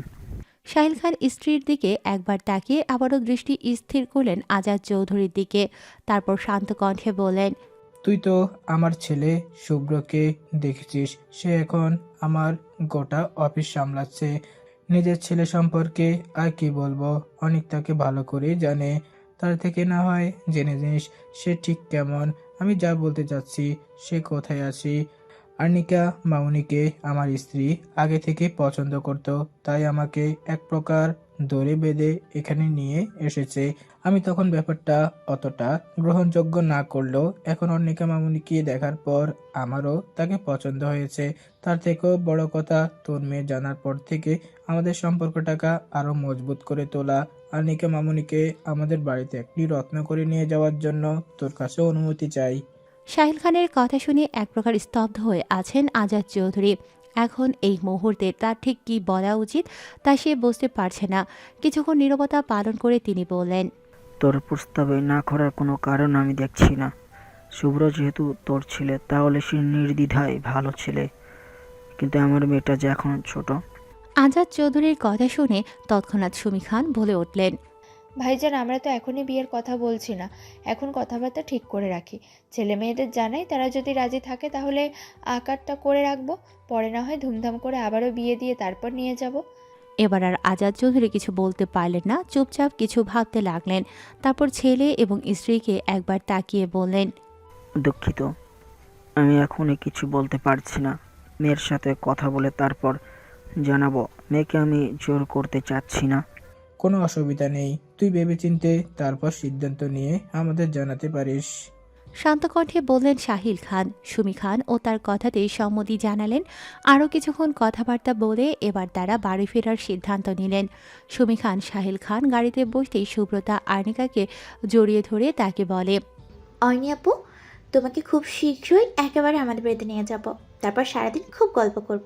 সাহিল খান স্ত্রীর দিকে একবার তাকিয়ে আবারও দৃষ্টি স্থির করলেন আজাদ চৌধুরীর দিকে। তারপর শান্ত কণ্ঠে বললেন। তুই তো আমার ছেলে শুভ্রকে দেখেছিস, সে এখন আমার গোটা অফিস সামলাচ্ছে। নিজের ছেলে সম্পর্কে আর কি বলবো, অনেক তাকে ভালো করে জানে। তার থেকে না হয় জেনে নিস সে ঠিক কেমন। আমি যা বলতে চাচ্ছি, সে কোথায় আছে। আর্নিকা মামুনিকে আমার স্ত্রী আগে থেকে পছন্দ করত, তাই আমাকে এক প্রকার দড়ি বেঁধে এখানে নিয়ে এসেছে। আমি তখন ব্যাপারটা অতটা গ্রহণযোগ্য না করলেও এখন অর্ণিকা মামুনিকে দেখার পর আমারও তাকে পছন্দ হয়েছে। তার থেকেও বড় কথা, তোর মেয়ে জানার পর থেকে আমাদের সম্পর্কটাকে আরো মজবুত করে তোলা। অর্ণিকা মামুনিকে আমাদের বাড়িতে একটি রত্ন করে নিয়ে যাওয়ার জন্য তোর কাছে অনুমতি চাই। সাহিল খানের কথা শুনে এক প্রকার স্তব্ধ হয়ে আছেন আজাদ চৌধুরী। এখন এই মুহূর্তে তার ঠিক কী বলা উচিত তা সে বুঝতে পারছে না। কিছুক্ষণ নীরবতা পালন করে তিনি বললেন, তোর প্রস্তাবে না করার কোনো কারণ আমি দেখছি না। শুভ্র যেহেতু তোর ছেলে, তাহলে সে নির্দ্বিধায় ভালো ছেলে, কিন্তু আমার মেয়েটা যে এখন ছোট। আজাদ চৌধুরীর কথা শুনে তৎক্ষণাৎ সুমি খান বলে উঠলেন, ভাইজান, আমরা তো এখনই বিয়ের কথা বলছি না, এখন কথাবার্তা ঠিক করে রাখি। ছেলে মেয়েদের জানাই, তারা যদি রাজি থাকে তাহলে আকারটা করে রাখবো, পরে না হয় ধুমধাম করে আবারও বিয়ে দিয়ে তারপর নিয়ে যাব। এবার আর আজাদ চৌধুরী কিছু বলতে পারলেন না, চুপচাপ কিছু ভাবতে লাগলেন। তারপর ছেলে এবং স্ত্রীকে একবার তাকিয়ে বললেন, দুঃখিত, আমি এখনই কিছু বলতে পারছি না। মেয়ের সাথে কথা বলে তারপর জানাবো। মেয়েকে আমি জোর করতে চাচ্ছি না। কোনো অসুবিধা নেই, তুই ভেবেচিন্তে তারপর সিদ্ধান্ত নিয়ে আমাদের জানাতে পারিস। শান্ত কণ্ঠে বললেন সাহিল খান। সুমি খান ও তার কথাতেই সম্মতি জানালেন। আরও কিছুক্ষণ কথাবার্তা বলে এবার তারা বাড়ি ফেরার সিদ্ধান্ত নিলেন। সুমি খান সাহিল খান গাড়িতে বসতেই সুব্রতা আর্নিকাকে জড়িয়ে ধরে তাকে বলে, অর্ণি আপু, তোমাকে খুব শীঘ্রই একেবারে আমাদের বাড়িতে নিয়ে যাব, তারপর সারাদিন খুব গল্প করব।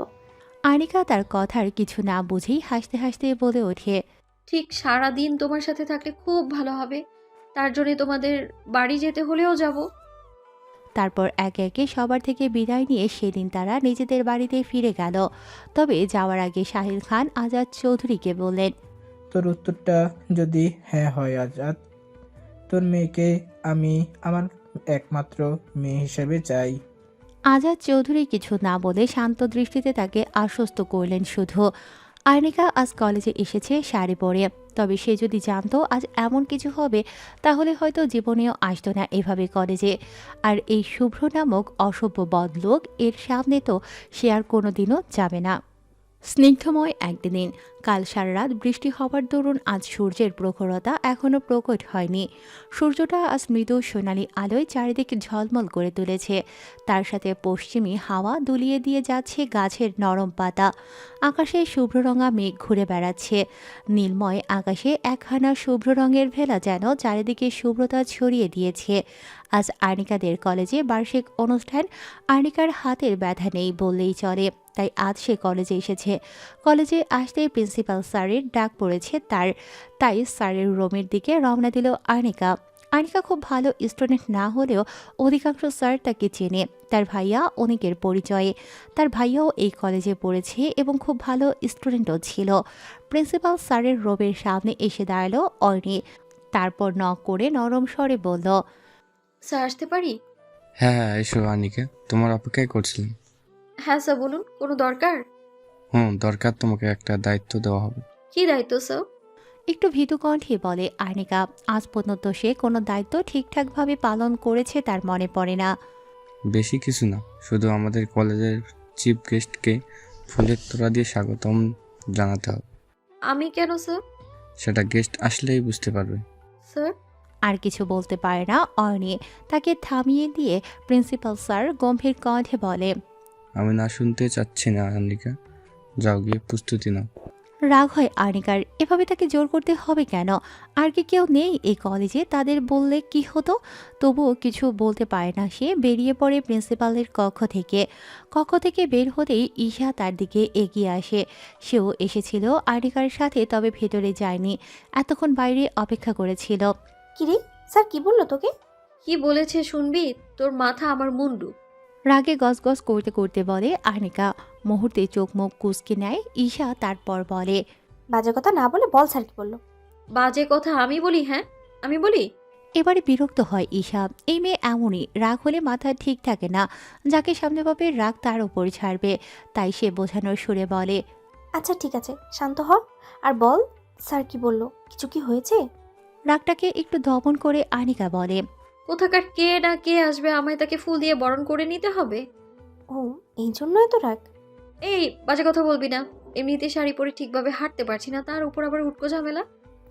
আর্নিকা তার কথার কিছু না বুঝেই হাসতে হাসতে বলে ওঠে, ঠিক সারা দিন তোমার সাথে থাকলে খুব ভালো হবে, তার জন্য তোমাদের বাড়ি যেতে হলেও যাব। তারপর একে একে সবার থেকে বিদায় নিয়ে সেদিন তারা নিজেদের বাড়িতে ফিরে গেল। তবে যাওয়ার আগে সাহিল খান আজাদ চৌধুরীকে বললেন, তোর উত্তরটা যদি হ্যাঁ হয় আজাদ, তোর মেয়েকে আমি আমার একমাত্র মেয়ে হিসেবে চাই। আজাদ চৌধুরী কিছু না বলে শান্ত দৃষ্টিতে তাকে আশ্বস্ত করলেন শুধু। আর্নিকা আজ কলেজে এসেছে শাড়ি পরে, তবে সে যদি জানতো আজ এমন কিছু হবে তাহলে হয়তো জীবনেও আসতো না এভাবে কলেজে। আর এই শুভ্র নামক অসভ্য বদলোক এর সামনে তো সে আর কোনোদিনও যাবে না। স্নিগ্ধময় একদিন, কাল সারা রাত বৃষ্টি হবার দরুন আজ সূর্যের প্রখরতা এখনও প্রকট হয়নি। সূর্যটা আজ মৃদু সোনালি আলোয় চারিদিকে ঝলমল করে তুলেছে। তার সাথে পশ্চিমী হাওয়া দুলিয়ে দিয়ে যাচ্ছে গাছের নরম পাতা। আকাশে শুভ্ররঙা মেঘ ঘুরে বেড়াচ্ছে। নীলময় আকাশে একখানা শুভ্র রঙের ভেলা যেন চারিদিকে শুভ্রতা ছড়িয়ে দিয়েছে। আজ আর্নিকাদের কলেজে বার্ষিক অনুষ্ঠান। আর্নিকার হাতের ব্যথা নেই বললেই চলে, তাই আজ সে কলেজে এসেছে। কলেজে আসতে প্রিন্সিপাল স্যারের ডাক পড়েছে তাই স্যারের রুমের দিকে রওনা দিল আর্নিকা। আর্নিকা খুব ভালো স্টুডেন্ট না হলেও অধিকাংশ স্যার তাকে চেনে, তার ভাইয়া অনেকের পরিচয়ে। তার ভাইয়াও এই কলেজে পড়েছে এবং খুব ভালো স্টুডেন্টও ছিল। প্রিন্সিপাল স্যারের রুমের সামনে এসে দাঁড়ালো অর্নি। তারপর নক করে নরম স্বরে বলল, স্যার, আসতে পারি? হ্যাঁ হ্যাঁ, এসো আনিকা, তোমার অপেক্ষায় করছিলাম। হ্যাঁ স্যার, বলুন, কোনো দরকার? দরকার, তোমাকে একটা দায়িত্ব দেওয়া হবে। কি দায়িত্ব স্যার? একটু ভীতু কণ্ঠে বলে আর্নিকা। আজ পর্যন্ত সে কোনো দায়িত্ব ঠিকঠাকভাবে পালন করেছে তার মনে পড়ে না। বেশি কিছু না, শুধু আমাদের কলেজের চিফ গেস্টকে ফুলের তোড়া দিয়ে স্বাগতম জানাতে হবে। আমি কেন স্যার? সেটা গেস্ট আসলেই বুঝতে পারবে। স্যার? আর কিছু বলতে পারে না অর্নি। তাকে থামিয়ে দিয়ে প্রিন্সিপাল স্যার গম্ভীর কণ্ঠে বলে, আমি না শুনতে চাচ্ছি না আনিকা, যাও গিয়ে প্রস্তুতি নাও। রাগ হয় আর্নিকার, এভাবে তাকে জোর করতে হবে কেন? আর কি কেউ নেই এই কলেজে? তাদের বললে কি হতো? তবুও কিছু বলতে পারে না সে। বেরিয়ে পড়ে প্রিন্সিপালের কক্ষ থেকে বের হতেই ঈশা তার দিকে এগিয়ে আসে। সেও এসেছিল আর্নিকার সাথে, তবে ভেতরে যায়নি, এতক্ষণ বাইরে অপেক্ষা করেছিল। কিরে, স্যার কি বললো তোকে? কি বলেছে শুনবি? তোর মাথা আমার মুন্ডু। রাগে গজগজ করতে করতে বলে আর্নিকা। মুহূর্তে চোখ মুখ কুঁচকে নেয় ঈশা। তারপর বলে, বাজে কথা না বলে বল স্যার কি বললো। বাজে কথা আমি বলি? হ্যাঁ, আমি বলি? এবারে বিরক্ত হয় ঈশা। এই মেয়ে এমনই, রাগ হলে মাথা ঠিক থাকে না। যাকে সামনে পাবে রাগ তার ওপর ছাড়বে, তাই সে বোঝানোর সুরে বলে, আচ্ছা ঠিক আছে, শান্ত হ আর বল স্যার কি বললো, কিছু কি হয়েছে? রাগটাকে একটু দমন করে আর্নিকা বলে, কোথাকার কে না কে আসবে, আমায় তাকে ফুল দিয়ে বরণ করে নিতে হবে? ও, এই জন্য এত রাগ? এই বাজে কথা বলবি না, এমনিতে শাড়ি পরে ঠিকভাবে হাঁটতে পারছি না, তার উপর আবার উটকো ঝামেলা।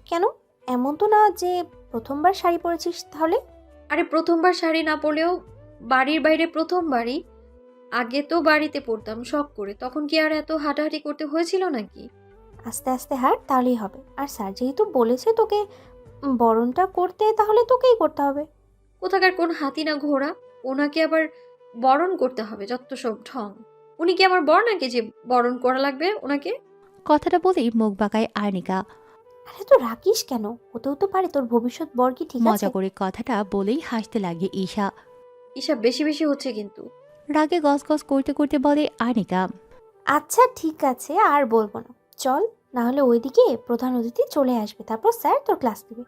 কেন? এমন তো না যে প্রথমবার শাড়ি পরেছিস তাহলে। আরে প্রথমবার শাড়ি না পরলেও বাড়ির বাইরে প্রথমবারই। আগে তো বাড়িতে পরতাম শখ করে, তখন কি আর এত হাঁটাহাঁটি করতে হয়েছিল নাকি? আস্তে আস্তে হাঁট, তাহলেই হবে। আর স্যার যেহেতু বলেছে তোকে বরণটা করতে, তাহলে তোকেই করতে হবে। কোথাকার কোন হাতি না ঘোড়া, ওনাকে আবার বরণ করতে হবে? যত সব ঢং। উনি কি আমার বর নাকি যে বরণ করা লাগবে ওনাকে? কথাটা বলেই মুখ বাঁকায় আর্নিকা। আরে তো রাখিস কেন? হতেও তো পারে তোর ভবিষ্যৎ বর কি ঠিক আছে। মজা করে কথাটা বলেই হাসতে লাগে ঈশা। এসব বেশি বেশি হচ্ছে কিন্তু। রাগে গসগস করতে করতে বলে আর্নিকা। আচ্ছা ঠিক আছে, আর বলবো না। চল, না হলে ওইদিকে প্রধান অতিথি চলে আসবে, তারপর স্যার তোর ক্লাস দিবে।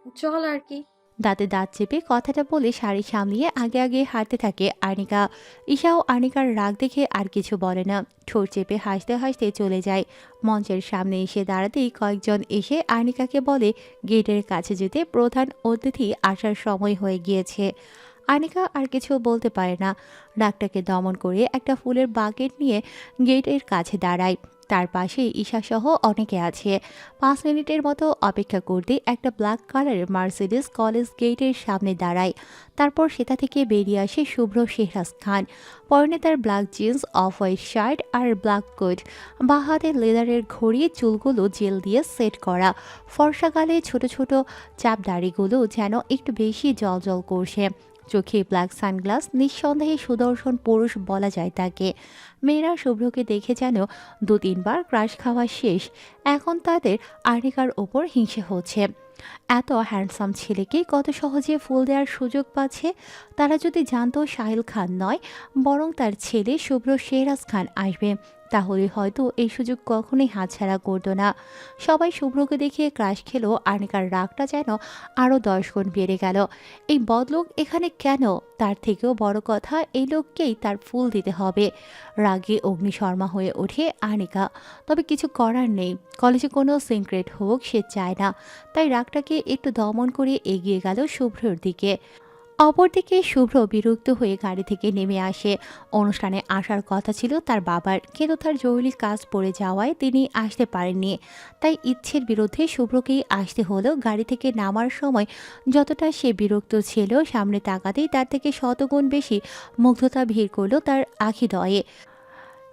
চল আর কি। দাঁতে দাঁত চেপে কথাটা বলে শাড়ি সামলিয়ে আগে আগে হাঁটতে থাকে আর্নিকা। ঈশাও আর্নিকার রাগ দেখে আর কিছু বলে না, ঠোঁট চেপে হাসতে হাসতে চলে যায়। মঞ্চের সামনে এসে দাঁড়াতেই কয়েকজন এসে আর্নিকাকে বলে গেটের কাছে যেতে, প্রধান অতিথি আসার সময় হয়ে গিয়েছে। আর্নিকা আর কিছু বলতে পারে না, রাগটাকে দমন করে একটা ফুলের বাকেট নিয়ে গেটের কাছে দাঁড়ায়। তার পাশে ঈশাসহ অনেকে আছে। 5 মিনিটের মতো অপেক্ষা করতে একটা ব্ল্যাক কালারের মার্সিডিজ কলেজ গেটের সামনে দাঁড়ায়। তারপর সেটা থেকে বেরিয়ে আসে শুভ্র শেহরাজ খান। পরনে তার black jeans, off white shirt আর ব্ল্যাক কোট। বাঁ হাতে লেদারের ঘড়ি, চুলগুলো জেল দিয়ে সেট করা। ফর্সা গালে ছোট ছোট চাপ দাড়িগুলো যেন একটু বেশি জল করছে। চোখে ব্ল্যাক সানগ্লাস, নিঃসন্দেহে সুদর্শন পুরুষ বলা যায় তাকে। মেয়েরা শুভ্রকে দেখে যেন 2-3 বার ক্রাশ খাওয়া শেষ, এখন তাদের আর্নিকার ওপর হিংসে হচ্ছে। এত হ্যান্ডসাম ছেলেকে কত সহজে ফুল দেওয়ার সুযোগ পাচ্ছে। তারা যদি জানতো সাহিল খান নয়, বরং তার ছেলে শুভ্র শেহরাজ খান আসবে, তাহলে হয়তো এই সুযোগ কখনোই হাতছাড়া করতো না। সবাই শুভ্রকে দেখে ক্রাশ খেলো, আর্নিকার রাগটা যেন আরও 10 গুণ বেড়ে গেল। এই বদলোক এখানে কেন? তার থেকেও বড় কথা, এই লোককেই তার ফুল দিতে হবে। রাগে অগ্নিশর্মা হয়ে ওঠে আর্নিকা। তবে কিছু করার নেই, কলেজে কোনো সিক্রেট হোক সে চায় না। তাই রাগটাকে একটু দমন করে এগিয়ে গেল শুভ্রর দিকে। অপরদিকে শুভ্র বিরক্ত হয়ে গাড়ি থেকে নেমে আসে। অনুষ্ঠানে আসার কথা ছিল তার বাবার, কিন্তু তার জরুরি কাজ পড়ে যাওয়ায় তিনি আসতে পারেননি। তাই ইচ্ছের বিরুদ্ধে শুভ্রকেই আসতে হলো। গাড়ি থেকে নামার সময় যতটা সে বিরক্ত ছিল, সামনে তাকাতেই তার থেকে শতগুণ বেশি মুগ্ধতা ভিড় করলো তার আখিদয়ে।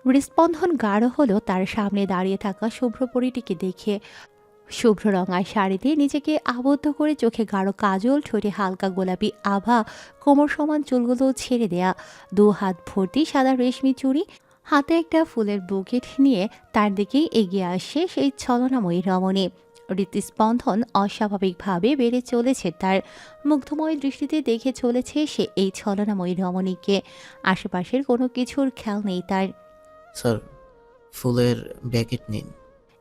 হৃস্পন্দন গাঢ় হলো তার সামনে দাঁড়িয়ে থাকা শুভ্র পরিটিকে দেখে। শুভ্র রঙা শাড়িতে নিজেকে আবদ্ধ করে, চোখে গাঢ় কাজল, ঠোঁটে হালকা গোলাপি আভা, কোমর সমান চুলগুলো ছেড়ে দেয়া, 2 হাত ভর্তি সাদা রেশমি চুড়ি, হাতে একটা ফুলের বুকেট নিয়ে তার দিকেই এগিয়ে আসে সেই ছলনাময়ী রমণী। হৃৎস্পন্দন অস্বাভাবিকভাবে বেড়ে চলেছে তার। মুগ্ধময় দৃষ্টিতে দেখে চলেছে সে এই ছলনাময়ী রমণীকে। আশেপাশের কোনো কিছুর খেয়াল নেই তার। স্যার, ফুলের ব্যাকেট নিন।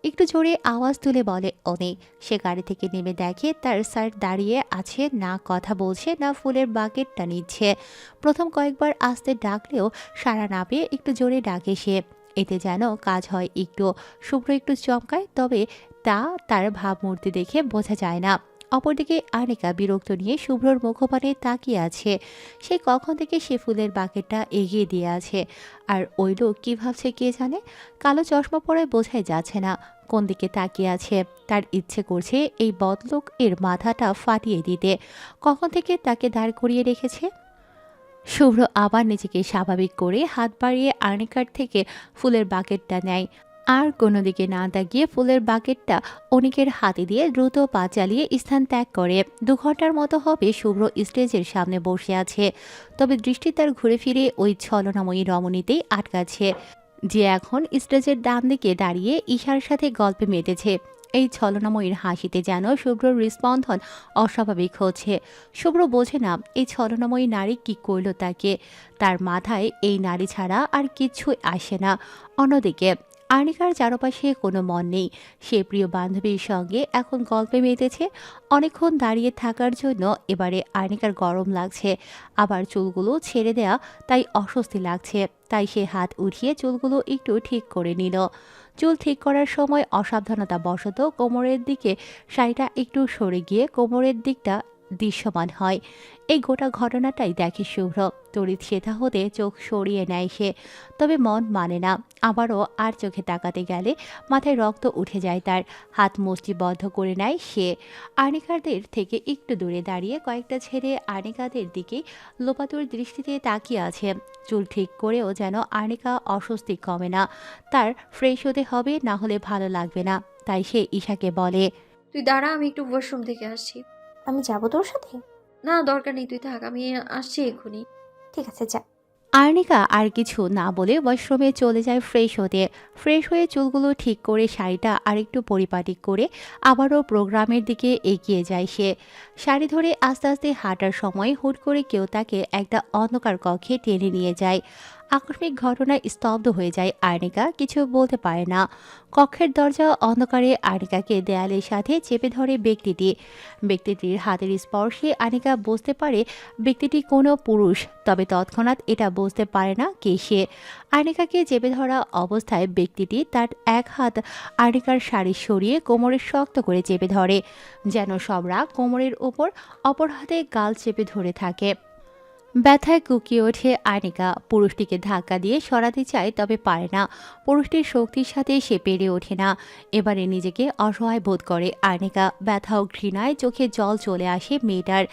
একটু জোরে আওয়াজ তুলে বলে অনেক। সে গাড়ি থেকে নেমে দেখে তার স্যার দাঁড়িয়ে আছে, না কথা বলছে না ফুলের বাকেটটা নিচ্ছে। প্রথম কয়েকবার আস্তে ডাকলেও সাড়া না পেয়ে একটু জোরে ডাকে সে। এতে যেন কাজ হয় একটু। শুভ্র একটু চমকায়, তবে তা তার ভাবমূর্তি দেখে বোঝা যায় না। অপরদিকে আর্নিকা বিরক্ত নিয়ে শুভ্রর মুখপানে তাকিয়ে আছে। সে কখন থেকে সে ফুলের বাকেটটা এগিয়ে দিয়ে আছে। আর ওই লোক কী ভাবছে কে জানে। কালো চশমা পরায় বোঝাই যাচ্ছে না কোন দিকে তাকিয়ে আছে। তার ইচ্ছে করছে এই বদলোক এর মাথাটা ফাটিয়ে দিতে। কখন থেকে তাকে দাঁড় করিয়ে রেখেছে। শুভ্র আবার নিজেকে স্বাভাবিক করে হাত বাড়িয়ে আর্নিকার থেকে ফুলের বাকেটটা নেয়। আর কোনো দিকে না তাকিয়ে ফুলের বাকেটটা অনিকের হাতে দিয়ে দ্রুত পা চালিয়ে স্থান ত্যাগ করে। 2 ঘন্টার মতো হবে শুভ্র স্টেজের সামনে বসে আছে, তবে দৃষ্টি তার ঘুরে ফিরে ওই ছলনাময়ী রমণীতেই আটকাচ্ছে, যে এখন স্টেজের ডান দিকে দাঁড়িয়ে ঈশার সাথে গল্পে মেতেছে। এই ছলনাময়ীর হাসিতে যেন শুভ্রর হৃস্পন্দন অস্বাভাবিক হচ্ছে। শুভ্র বোঝে না এই ছলনাময়ী নারী কি করল তাকে। তার মাথায় এই নারী ছাড়া আর কিছুই আসে না। অন্যদিকে আর্নিকার চারপাশে কোনো মন নেই। সে প্রিয় বান্ধবীর সঙ্গে এখন গল্পে মেতেছে। অনেকক্ষণ দাঁড়িয়ে থাকার জন্য এবারে আর্নিকার গরম লাগছে, আবার চুলগুলো ছেড়ে দেয়া তাই অস্বস্তি লাগছে। তাই সে হাত উঠিয়ে চুলগুলো একটু ঠিক করে নিল। চুল ঠিক করার সময় অসাবধানতা বশত কোমরের দিকে শাড়িটা একটু সরে গিয়ে কোমরের দিকটা দৃশ্যমান হয়। এই গোটা ঘটনাটাই দেখে শুভ্র। তড়িৎ সেথা হতে চোখ সরিয়ে নেয় সে, তবে মন মানে না। আবারও আর চোখে তাকাতে গেলে মাথায় রক্ত উঠে যায় তার। হাত মুষ্টিবদ্ধ করে নেয় সে। আর্নিকাদের থেকে একটু দূরে দাঁড়িয়ে কয়েকটা ছেলে আর্নিকাদের দিকে লোপাতুর দৃষ্টিতে তাকিয়ে আছে। চুল ঠিক করেও যেন আর্নিকা অস্বস্তি কমে না। তার ফ্রেশ হতে হবে, না হলে ভালো লাগবে না। তাই সে ঈশাকে বলে, তুই দাঁড়া, আমি একটু ওয়াশরুম থেকে আসছি। আমি যাব তোর সাথে? না, দরকার নেই, তুই থাক, আমি আসছি এক্ষুনি। ঠিক আছে, যা। আর্নিকা আর কিছু না বলে ওয়াশরুমে চলে যায় ফ্রেশ হতে। ফ্রেশ হয়ে চুলগুলো ঠিক করে শাড়িটা আরেকটু পরিপাটি করে আবারও প্রোগ্রামের দিকে এগিয়ে যায় সে। শাড়ি ধরে আস্তে আস্তে হাঁটার সময় হুট করে কেউ তাকে একটা অন্ধকার কক্ষে টেনে নিয়ে যায়। আকস্মিক ঘটনায় স্তব্ধ হয়ে যায় আর্নিকা, কিছু বলতে পারে না। কক্ষের দরজা অন্ধকারে আর্নিকাকে দেয়ালের সাথে চেপে ধরে ব্যক্তিটির হাতের স্পর্শে আর্নিকা বুঝতে পারে ব্যক্তিটি কোনো পুরুষ, তবে তৎক্ষণাৎ এটা বুঝতে পারে না কে সে। আর্নিকাকে চেপে ধরা অবস্থায় ব্যক্তিটি তার এক হাত আর্নিকার শাড়ি সরিয়ে কোমরে শক্ত করে চেপে ধরে, যেন সব রাগ কোমরের ওপর, অপর হাতে গাল চেপে ধরে থাকে। ব্যথায় কুকিয়ে ওঠে আর্নিকা। পুরুষটিকে ধাক্কা দিয়ে সরাতে চায়, তবে পারে না। পুরুষটির শক্তির সাথে সে পেরে ওঠে না। এবারে নিজেকে অসহায় বোধ করে আর্নিকা। ব্যথা ও ঘৃণায় চোখে জল চলে আসে মেয়েটার।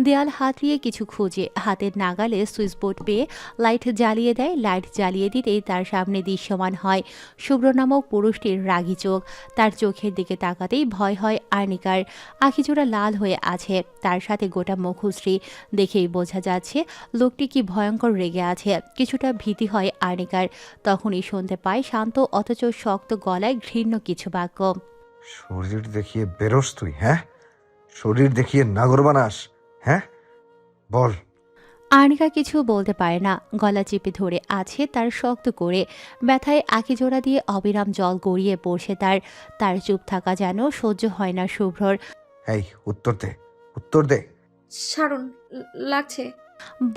দেয়াল হাতড়িয়ে কিছু খুঁজে হাতের নাগালে সুইচ বোর্ড পেয়ে লাইট জ্বালিয়ে দেয়। লাইট জ্বালিয়ে দিতেই তার সামনে দৃশ্যমান হয় শুভ্র নামক পুরুষটির রাগী চোখ। তার চোখের দিকে তাকাতেই ভয় হয় আর্নিকার। আখিজোড়া লাল হয়ে আছে, তার সাথে গোটা মুখশ্রী। দেখেই বোঝা যাচ্ছে লোকটি কি ভয়ঙ্কর রেগে আছে। কিছুটা ভীতি হয় আর্নিকার। তখনই শুনতে পায় শান্ত অথচ শক্ত গলায় ঘৃণ্য কিছু বাক্য। শরীর দেখিয়ে বেরোস তুই? হ্যাঁ, শরীর দেখিয়ে নাগর বানাস? হ্যাঁ, বল। আর্নিকা কিছু বলতে পারে না, গলা চেপে ধরে আছে তার শক্ত করে। ব্যথায় আঁখি জোড়া দিয়ে অবিরাম জল গড়িয়ে পড়ছে তার চুপ থাকা যেন সহ্য হয় না শুভ্রর। এই উত্তর দে, উত্তর দে। ছাড়ুন, লাগছে।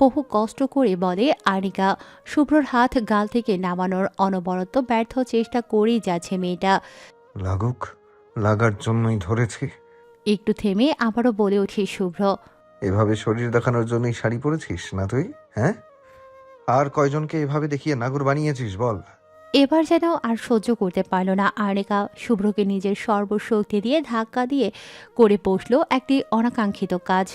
বহু কষ্ট করে বলে আর্নিকা। শুভ্রর হাত গাল থেকে নামানোর অনবরত ব্যর্থ চেষ্টা করেই যাচ্ছে মেয়েটা। লাগুক, লাগার জন্যই ধরেছি। একটু থেমে আবারও বলে ওঠে শুভ্র, এভাবে শরীর দেখানোর জন্যই শাড়ি পরেছিস না তুই? হ্যাঁ, আর কয়জনকে এভাবে দেখিয়ে নাগর বানিয়েছিস বল? এবার যেন আর সহ্য করতে পারল না আর্নিকা। শুভ্রকে নিজের সর্বশক্তি দিয়ে ধাক্কা দিয়ে করে বসল একটি অনাকাঙ্ক্ষিত কাজ।